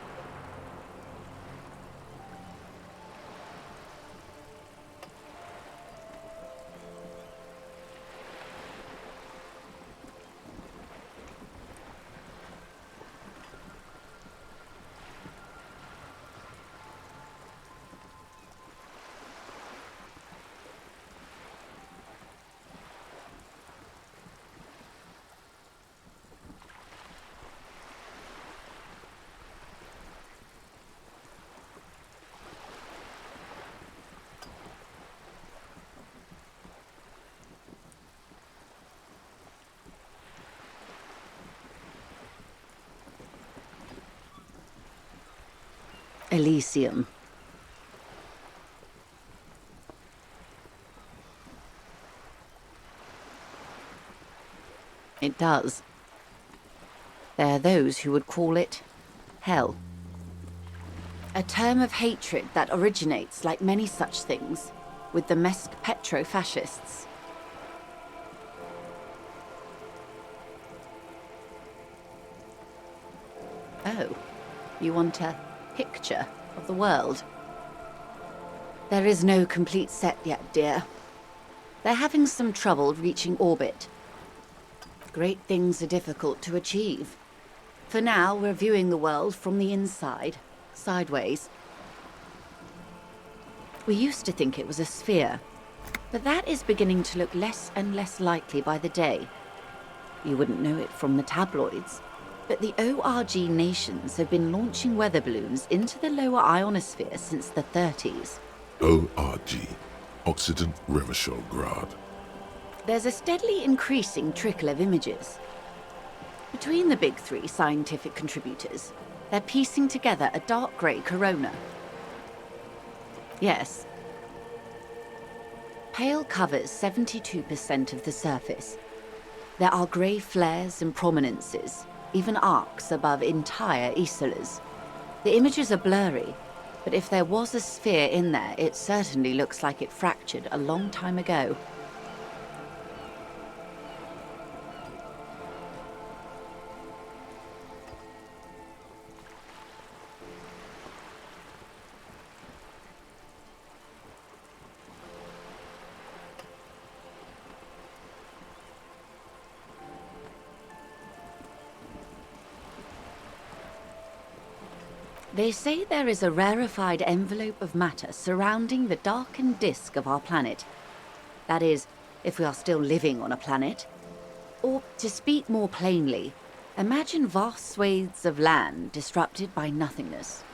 Elysium. It does. There are those who would call it hell. A term of hatred that originates, like many such things, with the Mesk petro-fascists. Oh, you want a picture of the world? There is no complete set yet, dear. They're having some trouble reaching orbit. Great things are difficult to achieve. For now, we're viewing the world from the inside, sideways. We used to think it was a sphere, but that is beginning to look less and less likely by the day. You wouldn't know it from the tabloids, but the ORG nations have been launching weather balloons into the lower ionosphere since the 30s. ORG, Occident Grad. There's a steadily increasing trickle of images. Between the big three scientific contributors, they're piecing together a dark grey corona. Yes. Pale covers 72% of the surface. There are grey flares and prominences, even arcs above entire isolas. The images are blurry, but if there was a sphere in there, it certainly looks like it fractured a long time ago. They say there is a rarefied envelope of matter surrounding the darkened disk of our planet. That is, if we are still living on a planet. Or, to speak more plainly, imagine vast swathes of land disrupted by nothingness.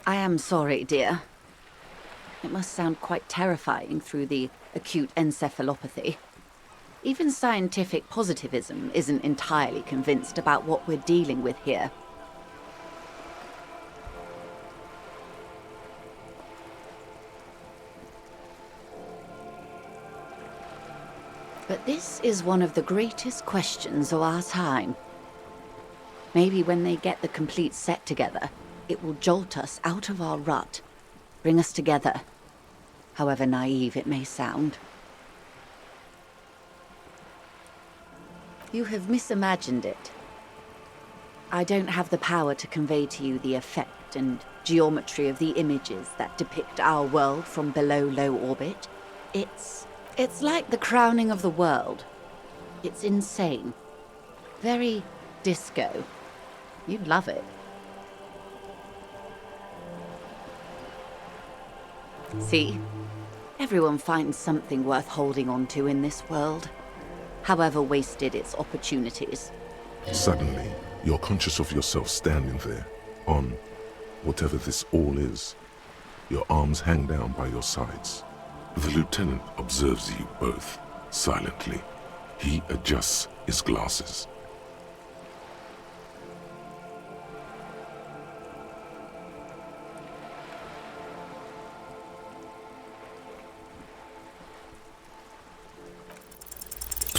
I am sorry, dear. It must sound quite terrifying through the acute encephalopathy. Even scientific positivism isn't entirely convinced about what we're dealing with here. But this is one of the greatest questions of our time. Maybe when they get the complete set together, it will jolt us out of our rut, bring us together, however naive it may sound. You have misimagined it. I don't have the power to convey to you the effect and geometry of the images that depict our world from below low orbit. It's like the crowning of the world. It's insane. Very disco. You'd love it. See? Everyone finds something worth holding on to in this world, however wasted its opportunities. Suddenly, you're conscious of yourself standing there, on whatever this all is. Your arms hang down by your sides. The lieutenant observes you both, silently. He adjusts his glasses.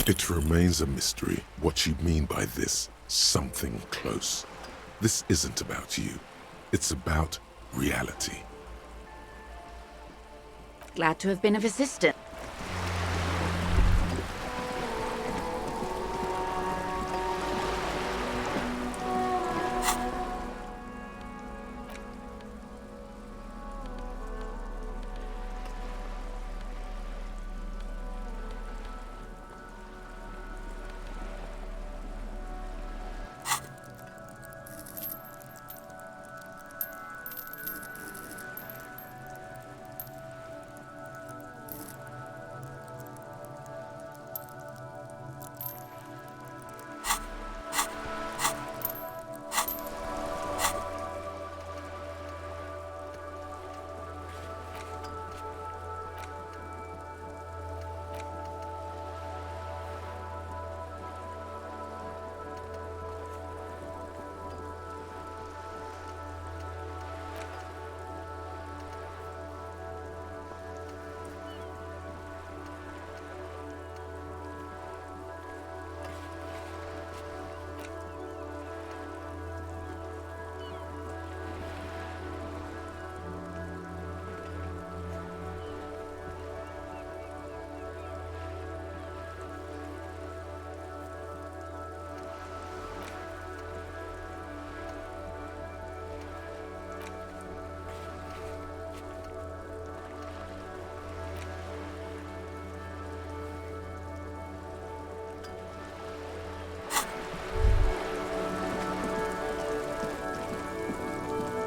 It remains a mystery what you mean by this something close. This isn't about you. It's about reality. Glad to have been of assistance.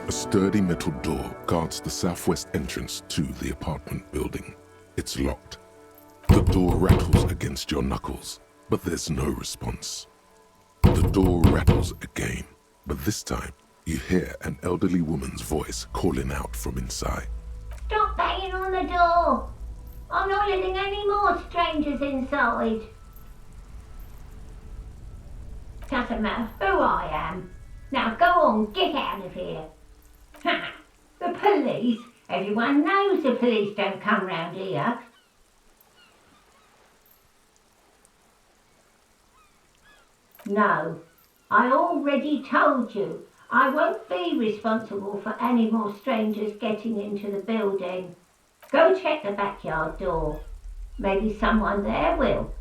A sturdy metal door guards the southwest entrance to the apartment building. It's locked. The door rattles against your knuckles, but there's no response. The door rattles again, but this time you hear an elderly woman's voice calling out from inside. Stop banging on the door! I'm not letting any more strangers inside. Doesn't matter who I am. Now go on, get out of here. Ha! The police? Everyone knows the police don't come round here. No, I already told you. I won't be responsible for any more strangers getting into the building. Go check the backyard door. Maybe someone there will.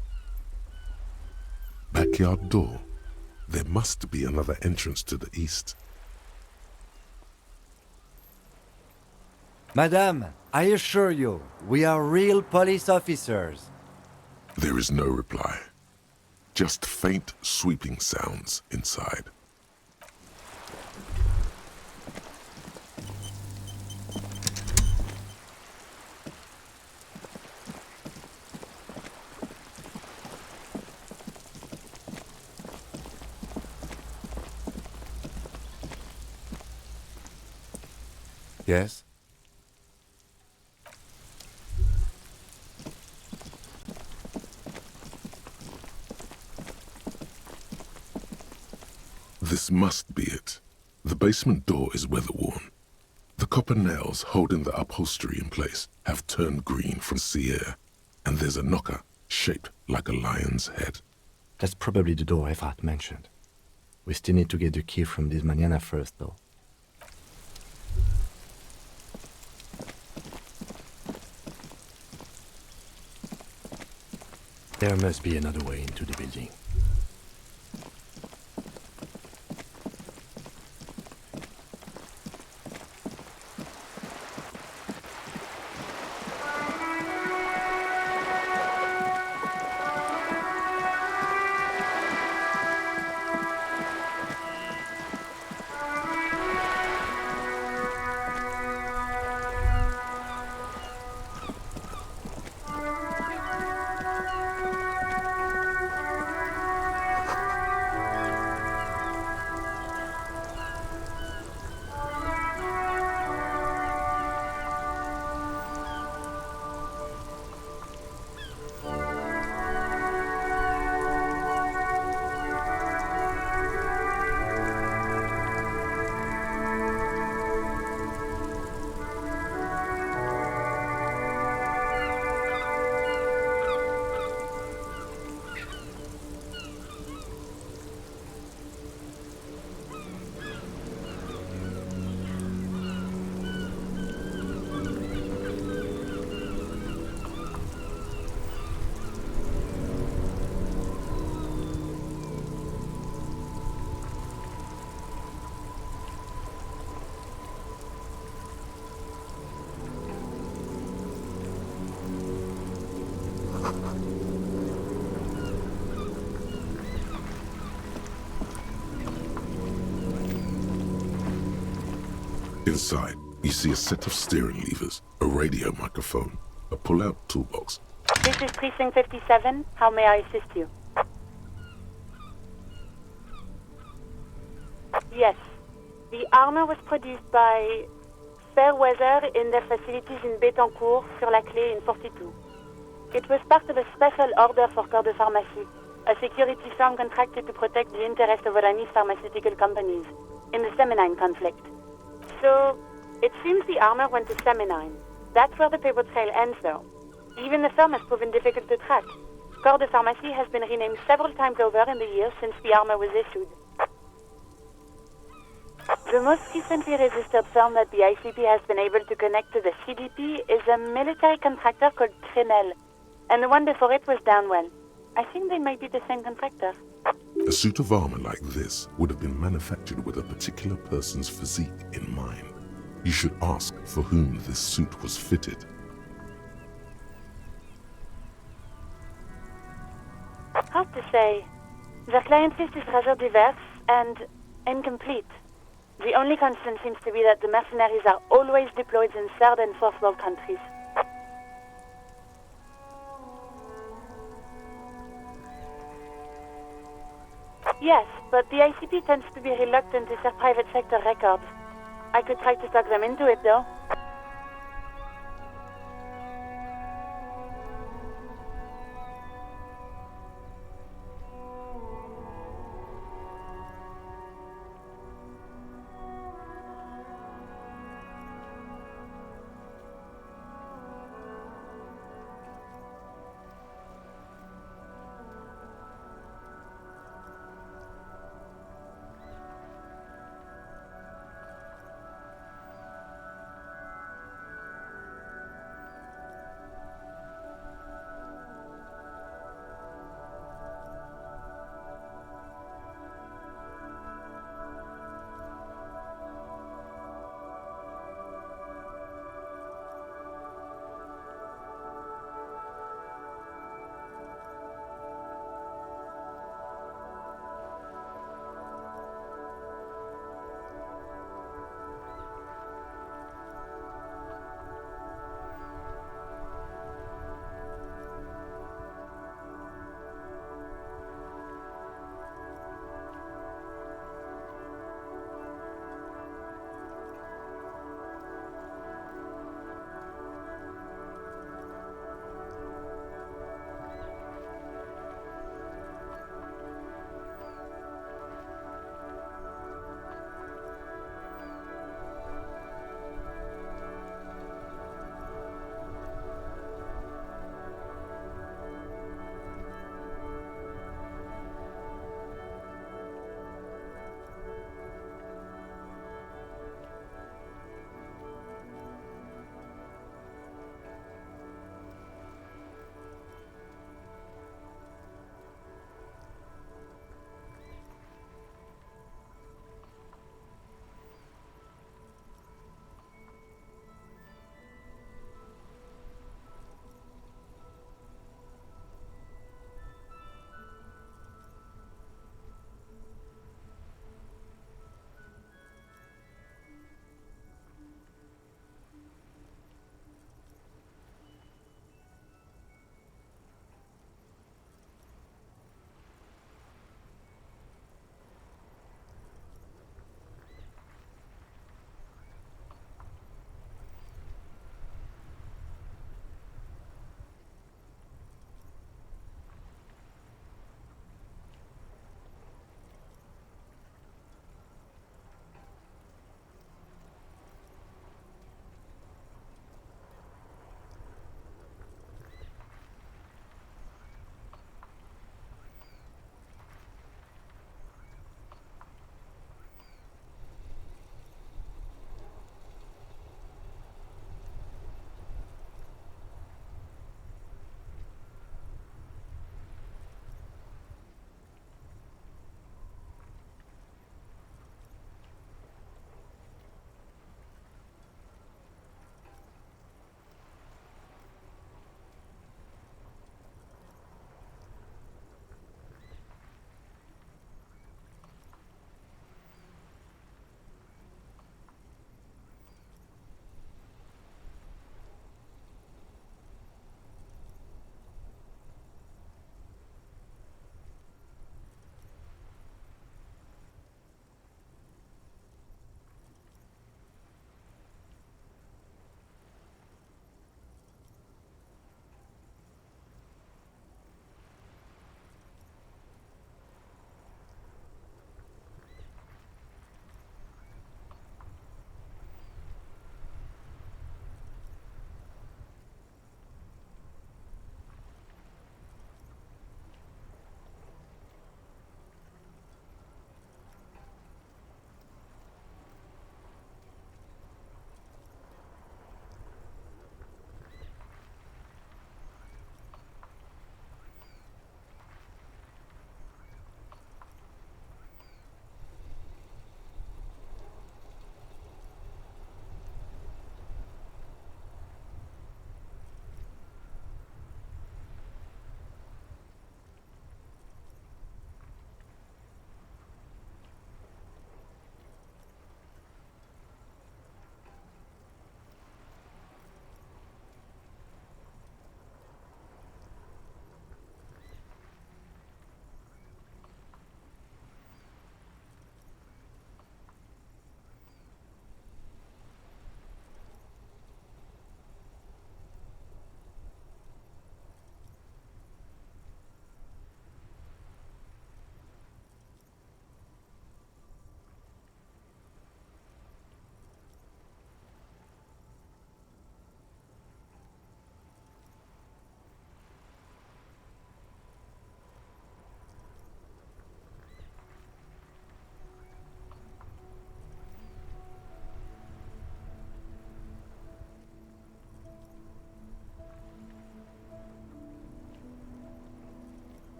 Backyard door? There must be another entrance to the east. Madame, I assure you, we are real police officers. There is no reply. Just faint, sweeping sounds inside. Yes? This must be it. The basement door is weather-worn. The copper nails holding the upholstery in place have turned green from sea air, and there's a knocker shaped like a lion's head. That's probably the door Efrat mentioned. We still need to get the key from this manana first, though. There must be another way into the building. Inside, you see a set of steering levers, a radio microphone, a pull-out toolbox. This is Precinct 57. How may I assist you? Yes. The armor was produced by Fairweather in their facilities in Bétancourt, sur la Clé in 42. It was part of a special order for Corps de Pharmacie, a security firm contracted to protect the interests of Oranese pharmaceutical companies in the Semenine conflict. So, it seems the armor went to Semenine. That's where the paper trail ends, though. Even the firm has proven difficult to track. Corps de Pharmacie has been renamed several times over in the years since the armor was issued. The most recently registered firm that the ICP has been able to connect to the CDP is a military contractor called Trinell, and the one before it was Downwell. I think they might be the same contractor. A suit of armor like this would have been manufactured with a particular person's physique in mind. You should ask for whom this suit was fitted. Hard to say. The client list is rather diverse and incomplete. The only constant seems to be that the mercenaries are always deployed in third and fourth world countries. Yes, but the ICP tends to be reluctant to share private sector records. I could try to talk them into it, though.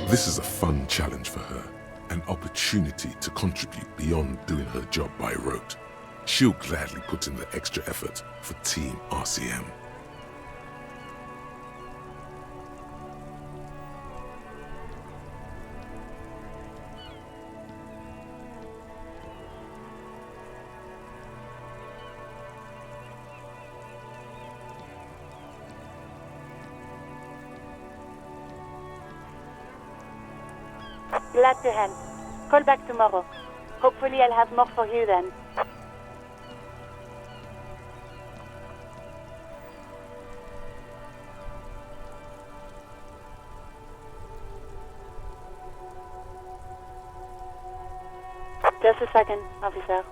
This is a fun challenge for her, an opportunity to contribute beyond doing her job by rote. She'll gladly put in the extra effort for Team RCM. Glad to help. Call back tomorrow. Hopefully I'll have more for you then. Just a second, officer.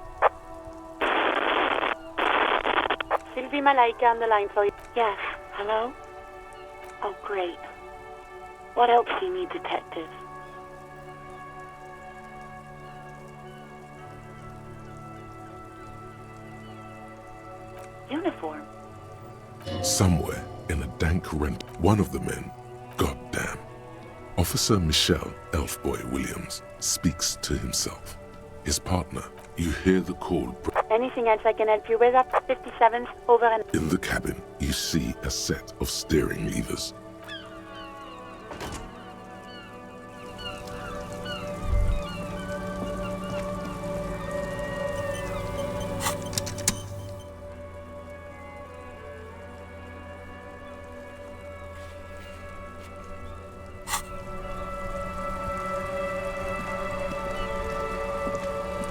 Sylvie Malaika on the line for you. Yes, hello? Oh, great. What else do you need, detective? Uniform. Somewhere in a dank rent, one of the men, goddamn, Officer Michelle Elfboy Williams, speaks to himself. His partner, you hear the call. Anything else I can help you with? Up 57th, over and... In the cabin, you see a set of steering levers.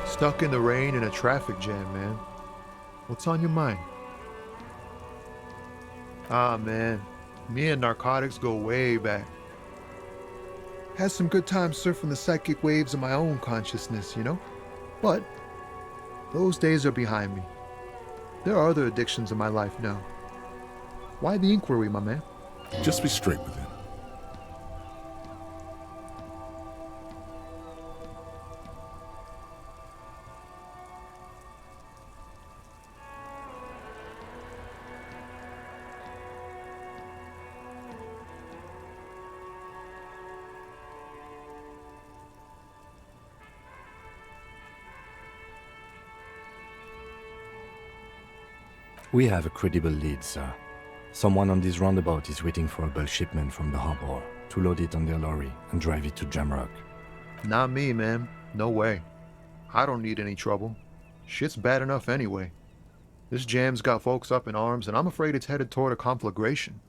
Stuck in the rain in a traffic jam, man. What's on your mind? Ah, man. Me and narcotics go way back. Had some good times surfing the psychic waves of my own consciousness, you know? But those days are behind me. There are other addictions in my life now. Why the inquiry, my man? Just be straight with him. We have a credible lead, sir. Someone on this roundabout is waiting for a bulk shipment from the harbor to load it on their lorry and drive it to Jamrock. Not me, man. No way. I don't need any trouble. Shit's bad enough anyway. This jam's got folks up in arms, and I'm afraid it's headed toward a conflagration.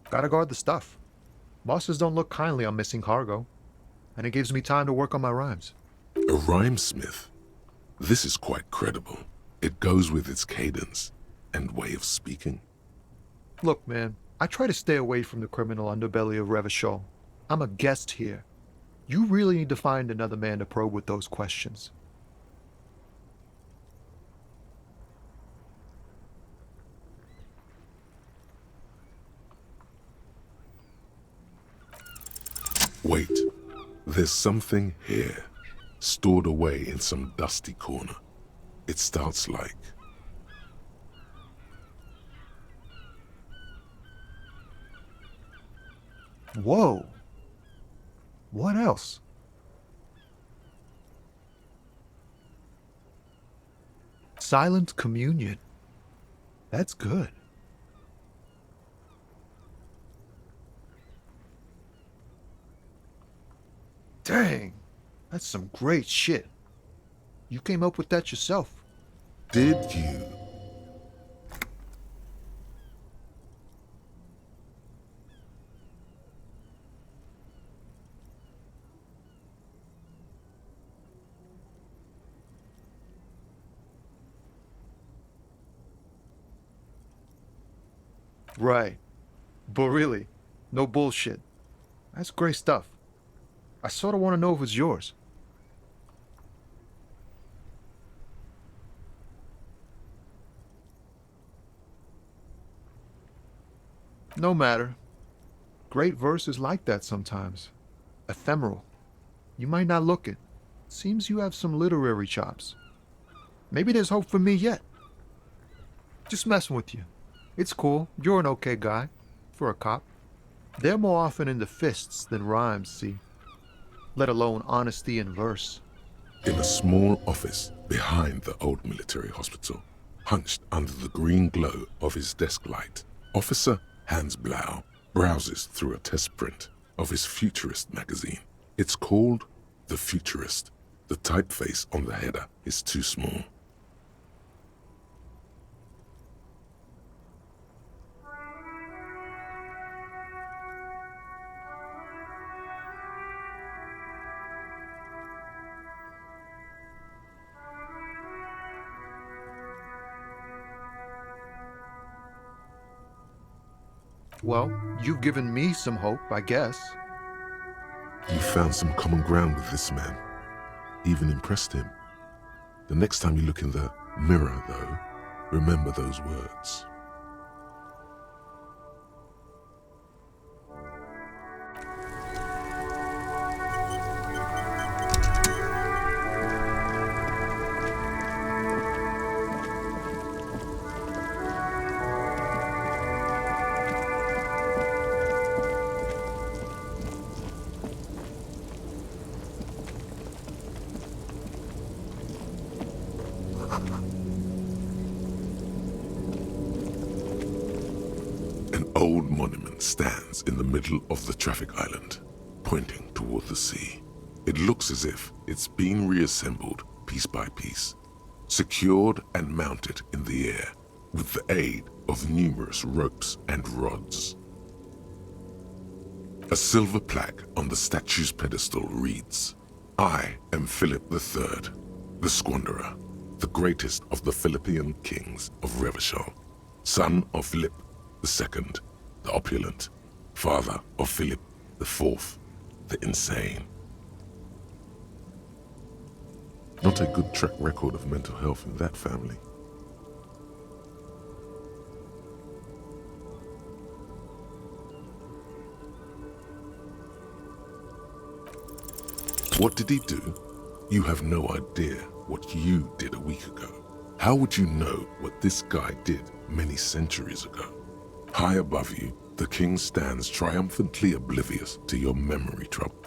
Gotta guard the stuff. Bosses don't look kindly on missing cargo, and it gives me time to work on my rhymes. A rhymesmith? This is quite credible. It goes with its cadence and way of speaking. Look, man, I try to stay away from the criminal underbelly of Revachol. I'm a guest here. You really need to find another man to probe with those questions. Wait, there's something here, stored away in some dusty corner. It starts like... Whoa! What else? Silent communion. That's good. Dang, that's some great shit. You came up with that yourself. Did you? Right. But really, no bullshit. That's great stuff. I sort of want to know if it's yours. No matter. Great verse is like that sometimes. Ephemeral. You might not look it. Seems you have some literary chops. Maybe there's hope for me yet. Just messing with you. It's cool. You're an okay guy. For a cop. They're more often into fists than rhymes, see? Let alone honesty in verse. In a small office behind the old military hospital, hunched under the green glow of his desk light, Officer Hans Blau browses through a test print of his Futurist magazine. It's called The Futurist. The typeface on the header is too small. Well, you've given me some hope, I guess. You found some common ground with this man. Even impressed him. The next time you look in the mirror, though, remember those words. An old monument stands in the middle of the traffic island, pointing toward the sea. It looks as if it's been reassembled piece by piece, secured and mounted in the air with the aid of numerous ropes and rods. A silver plaque on the statue's pedestal reads, "I am Philip III, the Squanderer, the greatest of the Philippian kings of Revachol, son of Philip II, the opulent, father of Philip IV, the insane." Not a good track record of mental health in that family. What did he do? You have no idea what you did a week ago. How would you know what this guy did many centuries ago? High above you, the king stands triumphantly oblivious to your memory trouble.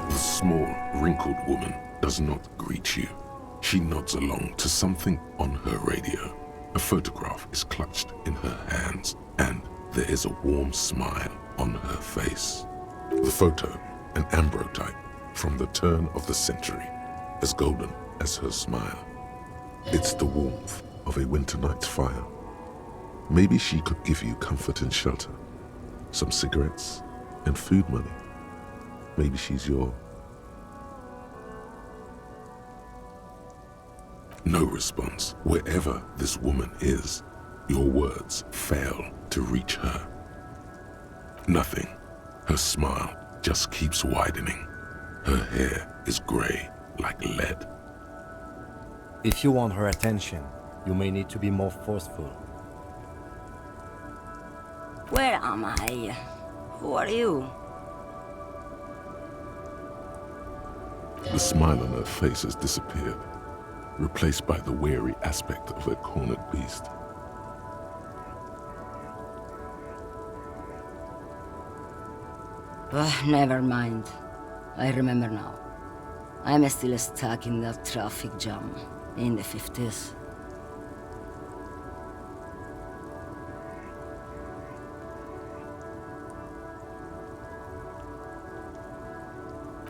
The small, wrinkled woman does not greet you. She nods along to something on her radio. A photograph is clutched in her hands, and there is a warm smile on her face. The photo, an ambrotype from the turn of the century, as golden as her smile. It's the warmth of a winter night's fire. Maybe she could give you comfort and shelter, some cigarettes and food money. Maybe she's your... No response. Wherever this woman is, your words fail to reach her. Nothing. Her smile just keeps widening. Her hair is gray like lead. If you want her attention, you may need to be more forceful. Where am I? Who are you? The smile on her face has disappeared, replaced by the wary aspect of a cornered beast. Never mind. I remember now. I'm still stuck in that traffic jam in the 50s.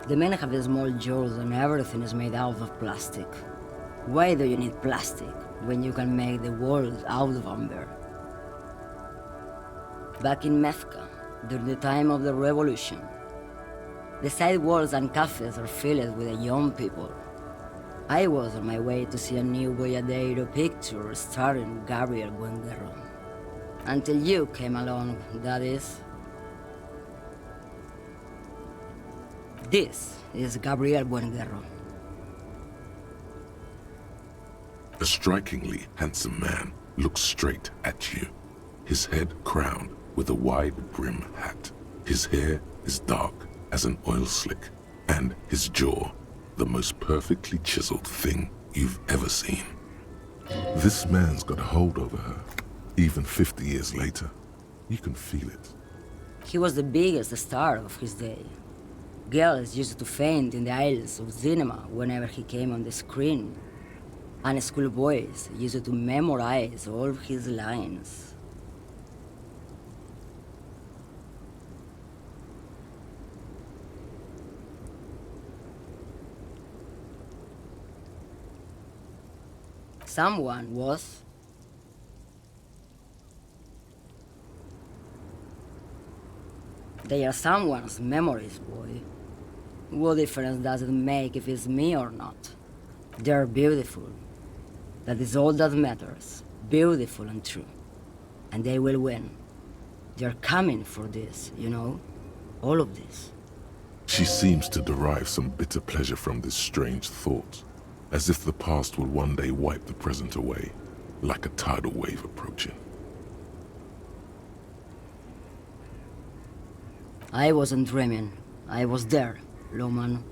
The men have small jaws and everything is made out of plastic. Why do you need plastic when you can make the world out of amber? Back in Mefka, during the time of the revolution, The sidewalks and cafes are filled with the young people. I was on my way to see a new Boyadero picture starring Gabriel Buenguerro. Until you came along, that is. This is Gabriel Buenguerro. A strikingly handsome man looks straight at you, his head crowned with a wide brim hat. His hair is dark as an oil slick, and his jaw the most perfectly chiseled thing you've ever seen. This man's got a hold over her, even 50 years later. You can feel it. He was the biggest star of his day. Girls used to faint in the aisles of cinema whenever he came on the screen. And schoolboys used to memorize all his lines. Someone was. They are someone's memories, boy. What difference does it make if it's me or not? They're beautiful. That is all that matters. Beautiful and true. And they will win. They're coming for this, you know? All of this. She seems to derive some bitter pleasure from this strange thought, as if the past will one day wipe the present away, like a tidal wave approaching. I wasn't dreaming. I was there, Loman.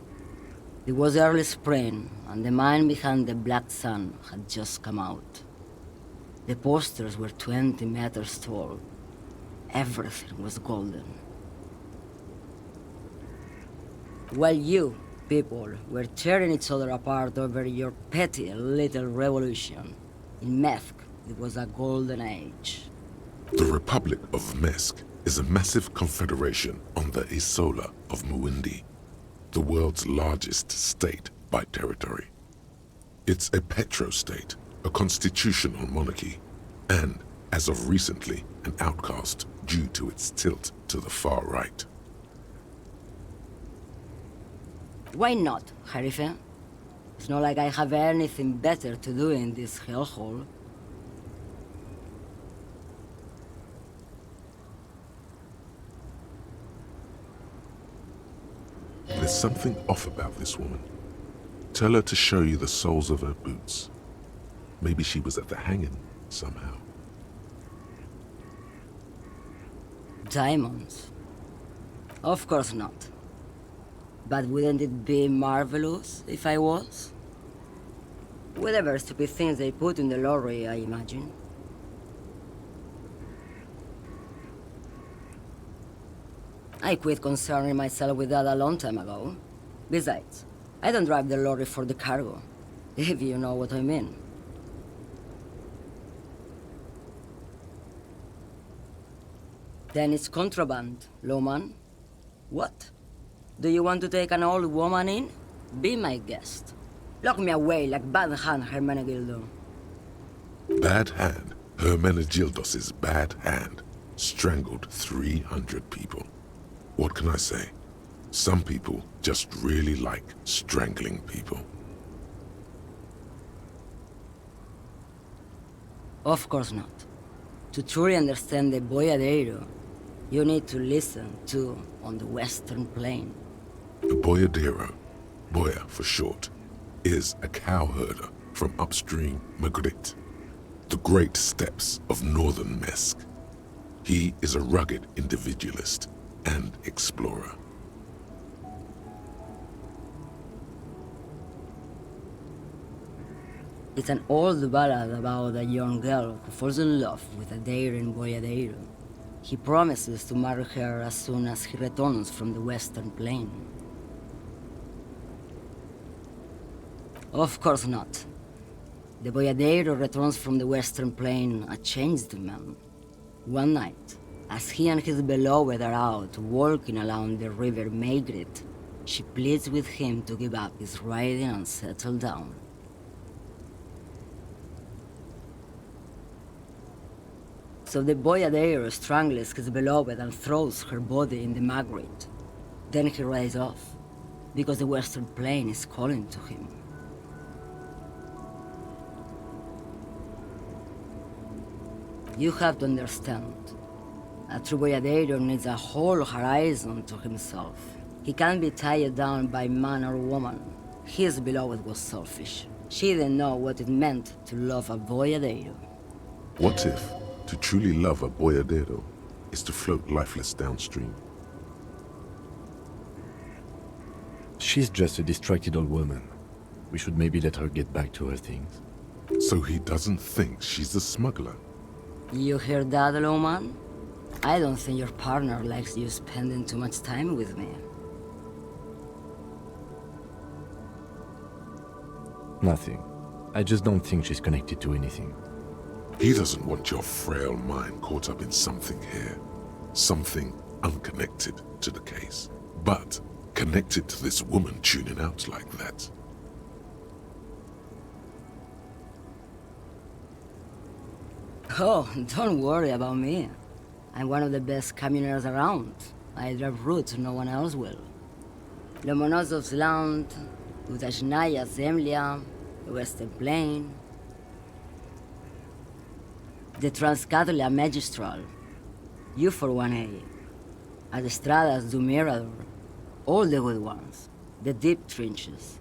It was early spring, and the man behind the black sun had just come out. The posters were 20 meters tall. Everything was golden. While you, people, were tearing each other apart over your petty little revolution, in Methk, it was a golden age. The Republic of Mesk is a massive confederation on the Isola of Muindi, the world's largest state by territory. It's a petrostate, a constitutional monarchy, and, as of recently, an outcast due to its tilt to the far right. Why not, Harife? It's not like I have anything better to do in this hellhole. There's something off about this woman. Tell her to show you the soles of her boots. Maybe she was at the hanging somehow. Diamonds? Of course not. But wouldn't it be marvelous if I was? Whatever stupid things they put in the lorry, I imagine. I quit concerning myself with that a long time ago. Besides, I don't drive the lorry for the cargo, if you know what I mean. Then it's contraband, Loman. What? Do you want to take an old woman in? Be my guest. Lock me away like Bad Hand Hermenegildo. Bad Hand Hermenegildos's bad hand strangled 300 people. What can I say? Some people just really like strangling people. Of course not. To truly understand the Boyadero, you need to listen to On the Western Plain. The Boyadero, Boya for short, is a cowherder from upstream Magritte, the great steppes of northern Mesk. He is a rugged individualist and explorer. It's an old ballad about a young girl who falls in love with a daring boyadero. He promises to marry her as soon as he returns from the Western Plain. Of course not. The boyadero returns from the Western Plain a changed man. One night, as he and his beloved are out walking along the river Maigret, she pleads with him to give up his riding and settle down. So the boyadero strangles his beloved and throws her body in the Magritte. Then he rides off, because the Western Plain is calling to him. You have to understand. A true boyadero needs a whole horizon to himself. He can't be tied down by man or woman. His beloved was selfish. She didn't know what it meant to love a boyadero. What if to truly love a boyadero is to float lifeless downstream? She's just a distracted old woman. We should maybe let her get back to her things. So he doesn't think she's a smuggler? You hear that, Lowman? I don't think your partner likes you spending too much time with me. Nothing. I just don't think she's connected to anything. He doesn't want your frail mind caught up in something here. Something unconnected to the case. But connected to this woman tuning out like that. Oh, don't worry about me. I'm one of the best camioners around. I drive routes no one else will. Lomonosov's Land, Udachnaya Zemlya, the Western Plain, the Transcatolia Magistral, U41A, Adestradas do Mirador, all the good ones, the deep trenches,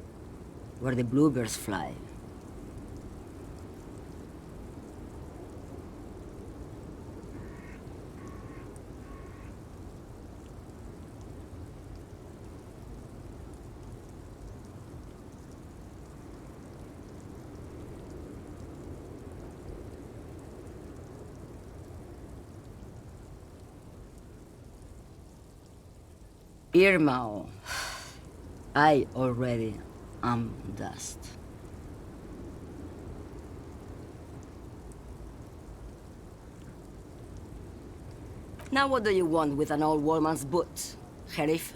where the bluebirds fly. Irmao, I already am dust. Now what do you want with an old woman's boot, Sheriff?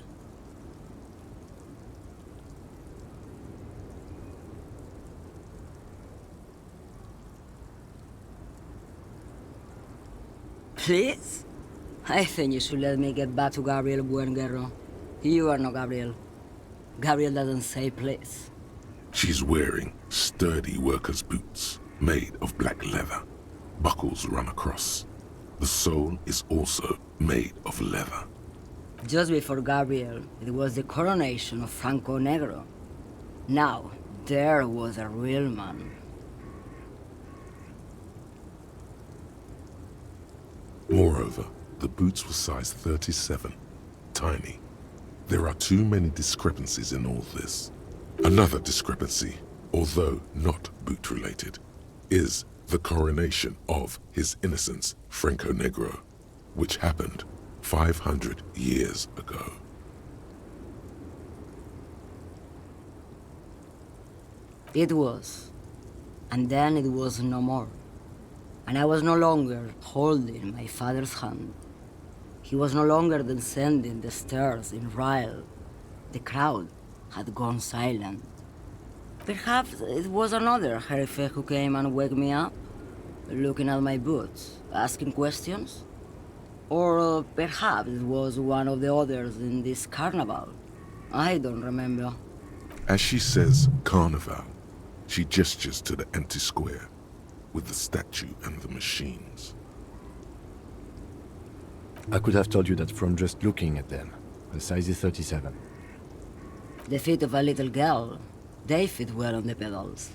Please? I think you should let me get back to Gabriel Buenguerro. You are not Gabriel. Gabriel doesn't say please. She's wearing sturdy worker's boots made of black leather. Buckles run across. The sole is also made of leather. Just before Gabriel, it was the coronation of Franco Negro. Now, there was a real man. Moreover, the boots were size 37, tiny. There are too many discrepancies in all this. Another discrepancy, although not boot-related, is the coronation of His Innocence Franco Negro, which happened 500 years ago. It was. And then it was no more. And I was no longer holding my father's hand. He was no longer descending the stairs in Ryle. The crowd had gone silent. Perhaps it was another Sheriff who came and woke me up, looking at my boots, asking questions. Or perhaps it was one of the others in this carnival. I don't remember. As she says carnival, she gestures to the empty square with the statue and the machines. I could have told you that from just looking at them. The size is 37. The feet of a little girl, they fit well on the pedals.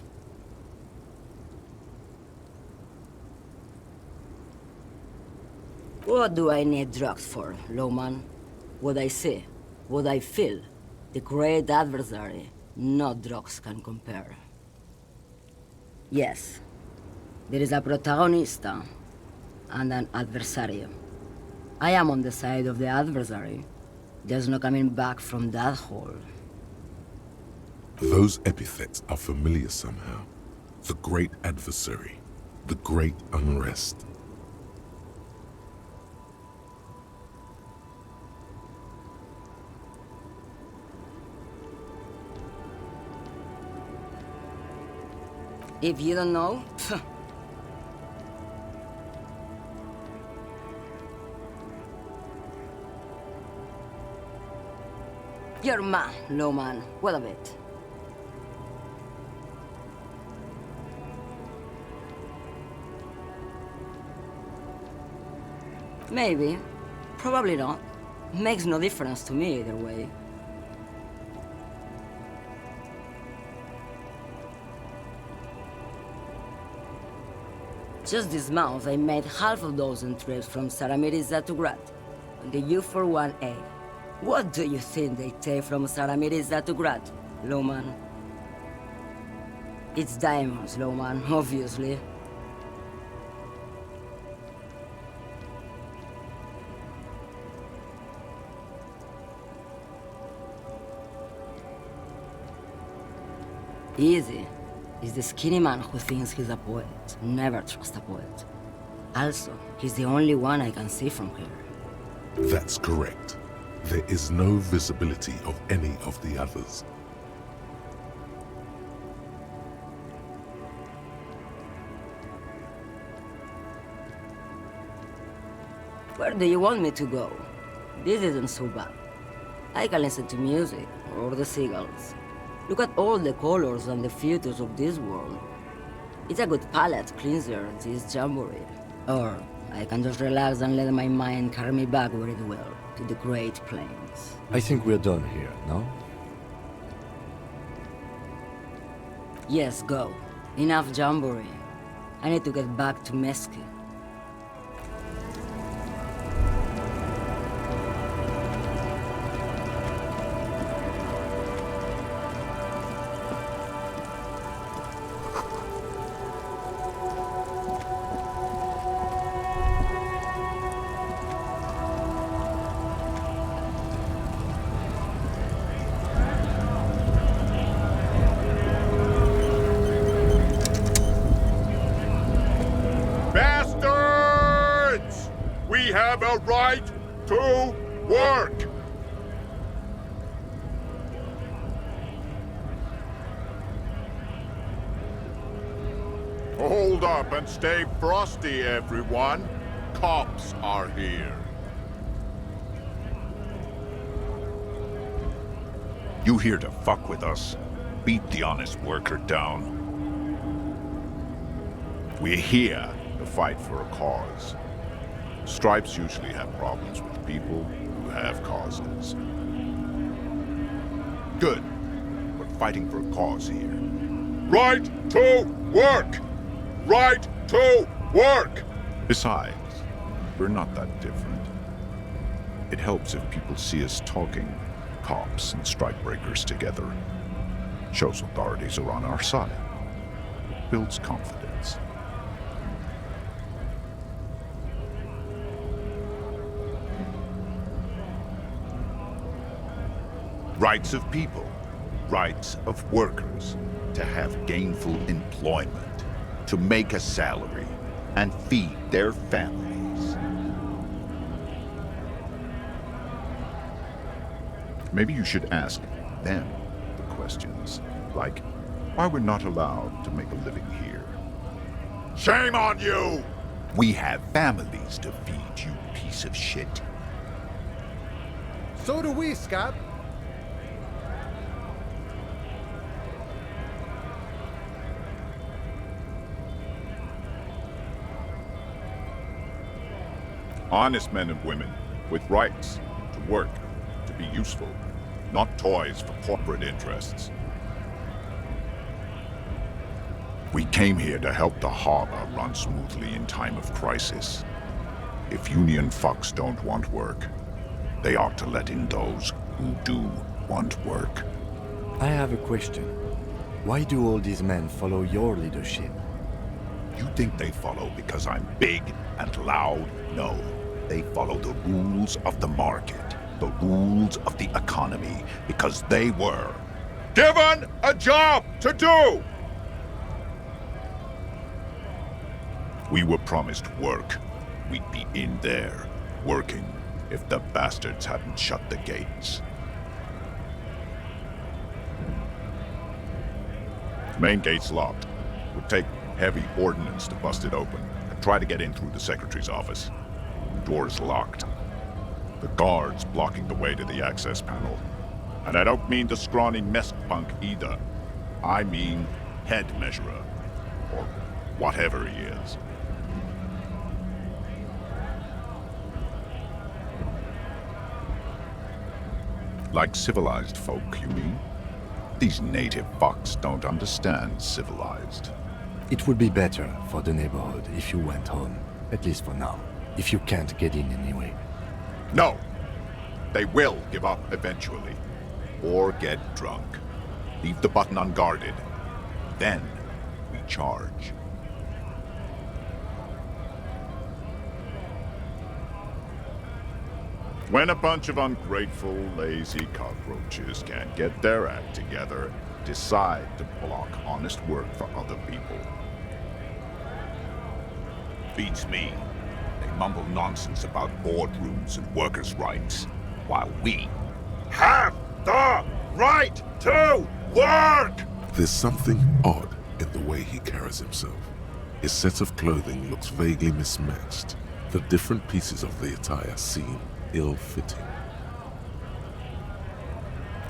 What do I need drugs for, Lowman? What I see, what I feel, the great adversary, no drugs can compare. Yes, there is a protagonista and an adversario. I am on the side of the adversary. There's no coming back from that hole. Those epithets are familiar somehow. The great adversary, the great unrest. If you don't know, You're man, low man. What of it? Maybe. Probably not. Makes no difference to me either way. Just this month, I made half a dozen trips from Saramiriza to Grad, on the U41A. What do you think they take from Saramiriza to Grad, Lowman? It's diamonds, Lowman, obviously. Easy. He's the skinny man who thinks he's a poet. Never trust a poet. Also, he's the only one I can see from here. That's correct. There is no visibility of any of the others. Where do you want me to go? This isn't so bad. I can listen to music, or the seagulls. Look at all the colors and the features of this world. It's a good palate cleanser, this jamboree. Or I can just relax and let my mind carry me back where it will, to the Great Plains. I think we're done here, no? Yes, go. Enough jamboree. I need to get back to Mesque. Bastards! We have a right to work! Hold up and stay frosty, everyone. Cops are here. You here to fuck with us? Beat the honest worker down. We're here to fight for a cause. Stripes usually have problems with people who have causes. Good. We're fighting for a cause here. Right to work! Right to work! Besides, we're not that different. It helps if people see us talking, cops and strikebreakers together. Shows authorities are on our side. Builds confidence. Rights of people, rights of workers, to have gainful employment, to make a salary, and feed their families. Maybe you should ask them the questions, like why we're not allowed to make a living here. Shame on you! We have families to feed, you piece of shit. So do we, Scott. Honest men and women with rights to work, to be useful, not toys for corporate interests. We came here to help the harbor run smoothly in time of crisis. If union fucks don't want work, they ought to let in those who do want work. I have a question. Why do all these men follow your leadership? You think they follow because I'm big and loud? No. They follow the rules of the market, the rules of the economy, because they were given a job to do! We were promised work. We'd be in there, working, if the bastards hadn't shut the gates. Main gate's locked. Would take heavy ordnance to bust it open, and try to get in through the secretary's office. Door's locked. The guards blocking the way to the access panel. And I don't mean the scrawny mess punk either. I mean head measurer. Or whatever he is. Like civilized folk, you mean? These native fucks don't understand civilized. It would be better for the neighborhood if you went home, at least for now, if you can't get in anyway. No! They will give up eventually. Or get drunk. Leave the button unguarded. Then we charge. When a bunch of ungrateful, lazy cockroaches can't get their act together, decide to block honest work for other people. Beats me. They mumble nonsense about boardrooms and workers' rights, while we have the right to work! There's something odd in the way he carries himself. His set of clothing looks vaguely mismatched. The different pieces of the attire seem ill-fitting.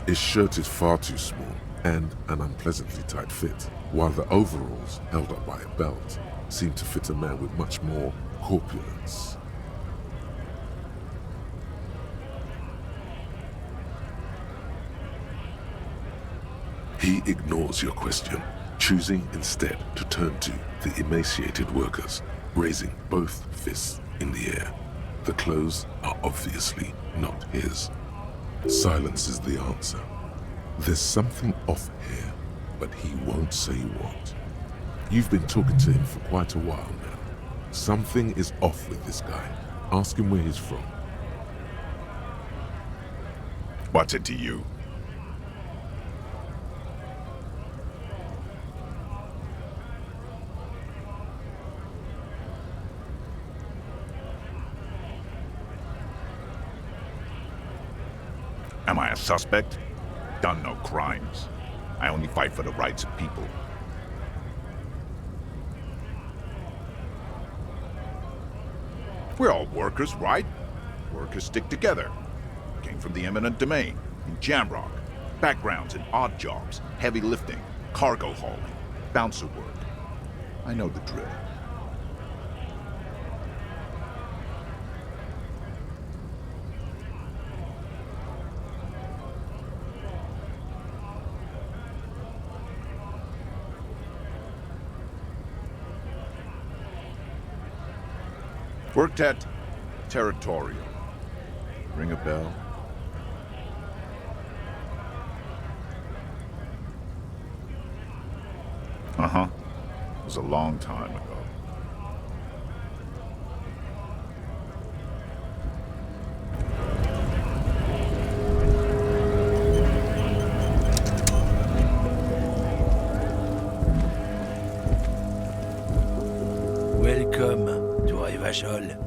His shirt is far too small and an unpleasantly tight fit, while the overalls, held up by a belt, seem to fit a man with much more corpulence. He ignores your question, choosing instead to turn to the emaciated workers, raising both fists in the air. The clothes are obviously not his. Silence is the answer. There's something off here, but he won't say what. You've been talking to him for quite a while now. Something is off with this guy. Ask him where he's from. What's it to you? Am I a suspect? Done no crimes. I only fight for the rights of people. We're all workers, right? Workers stick together. Came from the eminent domain, in Jamrock. Backgrounds in odd jobs, heavy lifting, cargo hauling, bouncer work. I know the drill. Worked at Territorial. Ring a bell? Uh-huh. It was a long time ago. Welcome to Rivachol.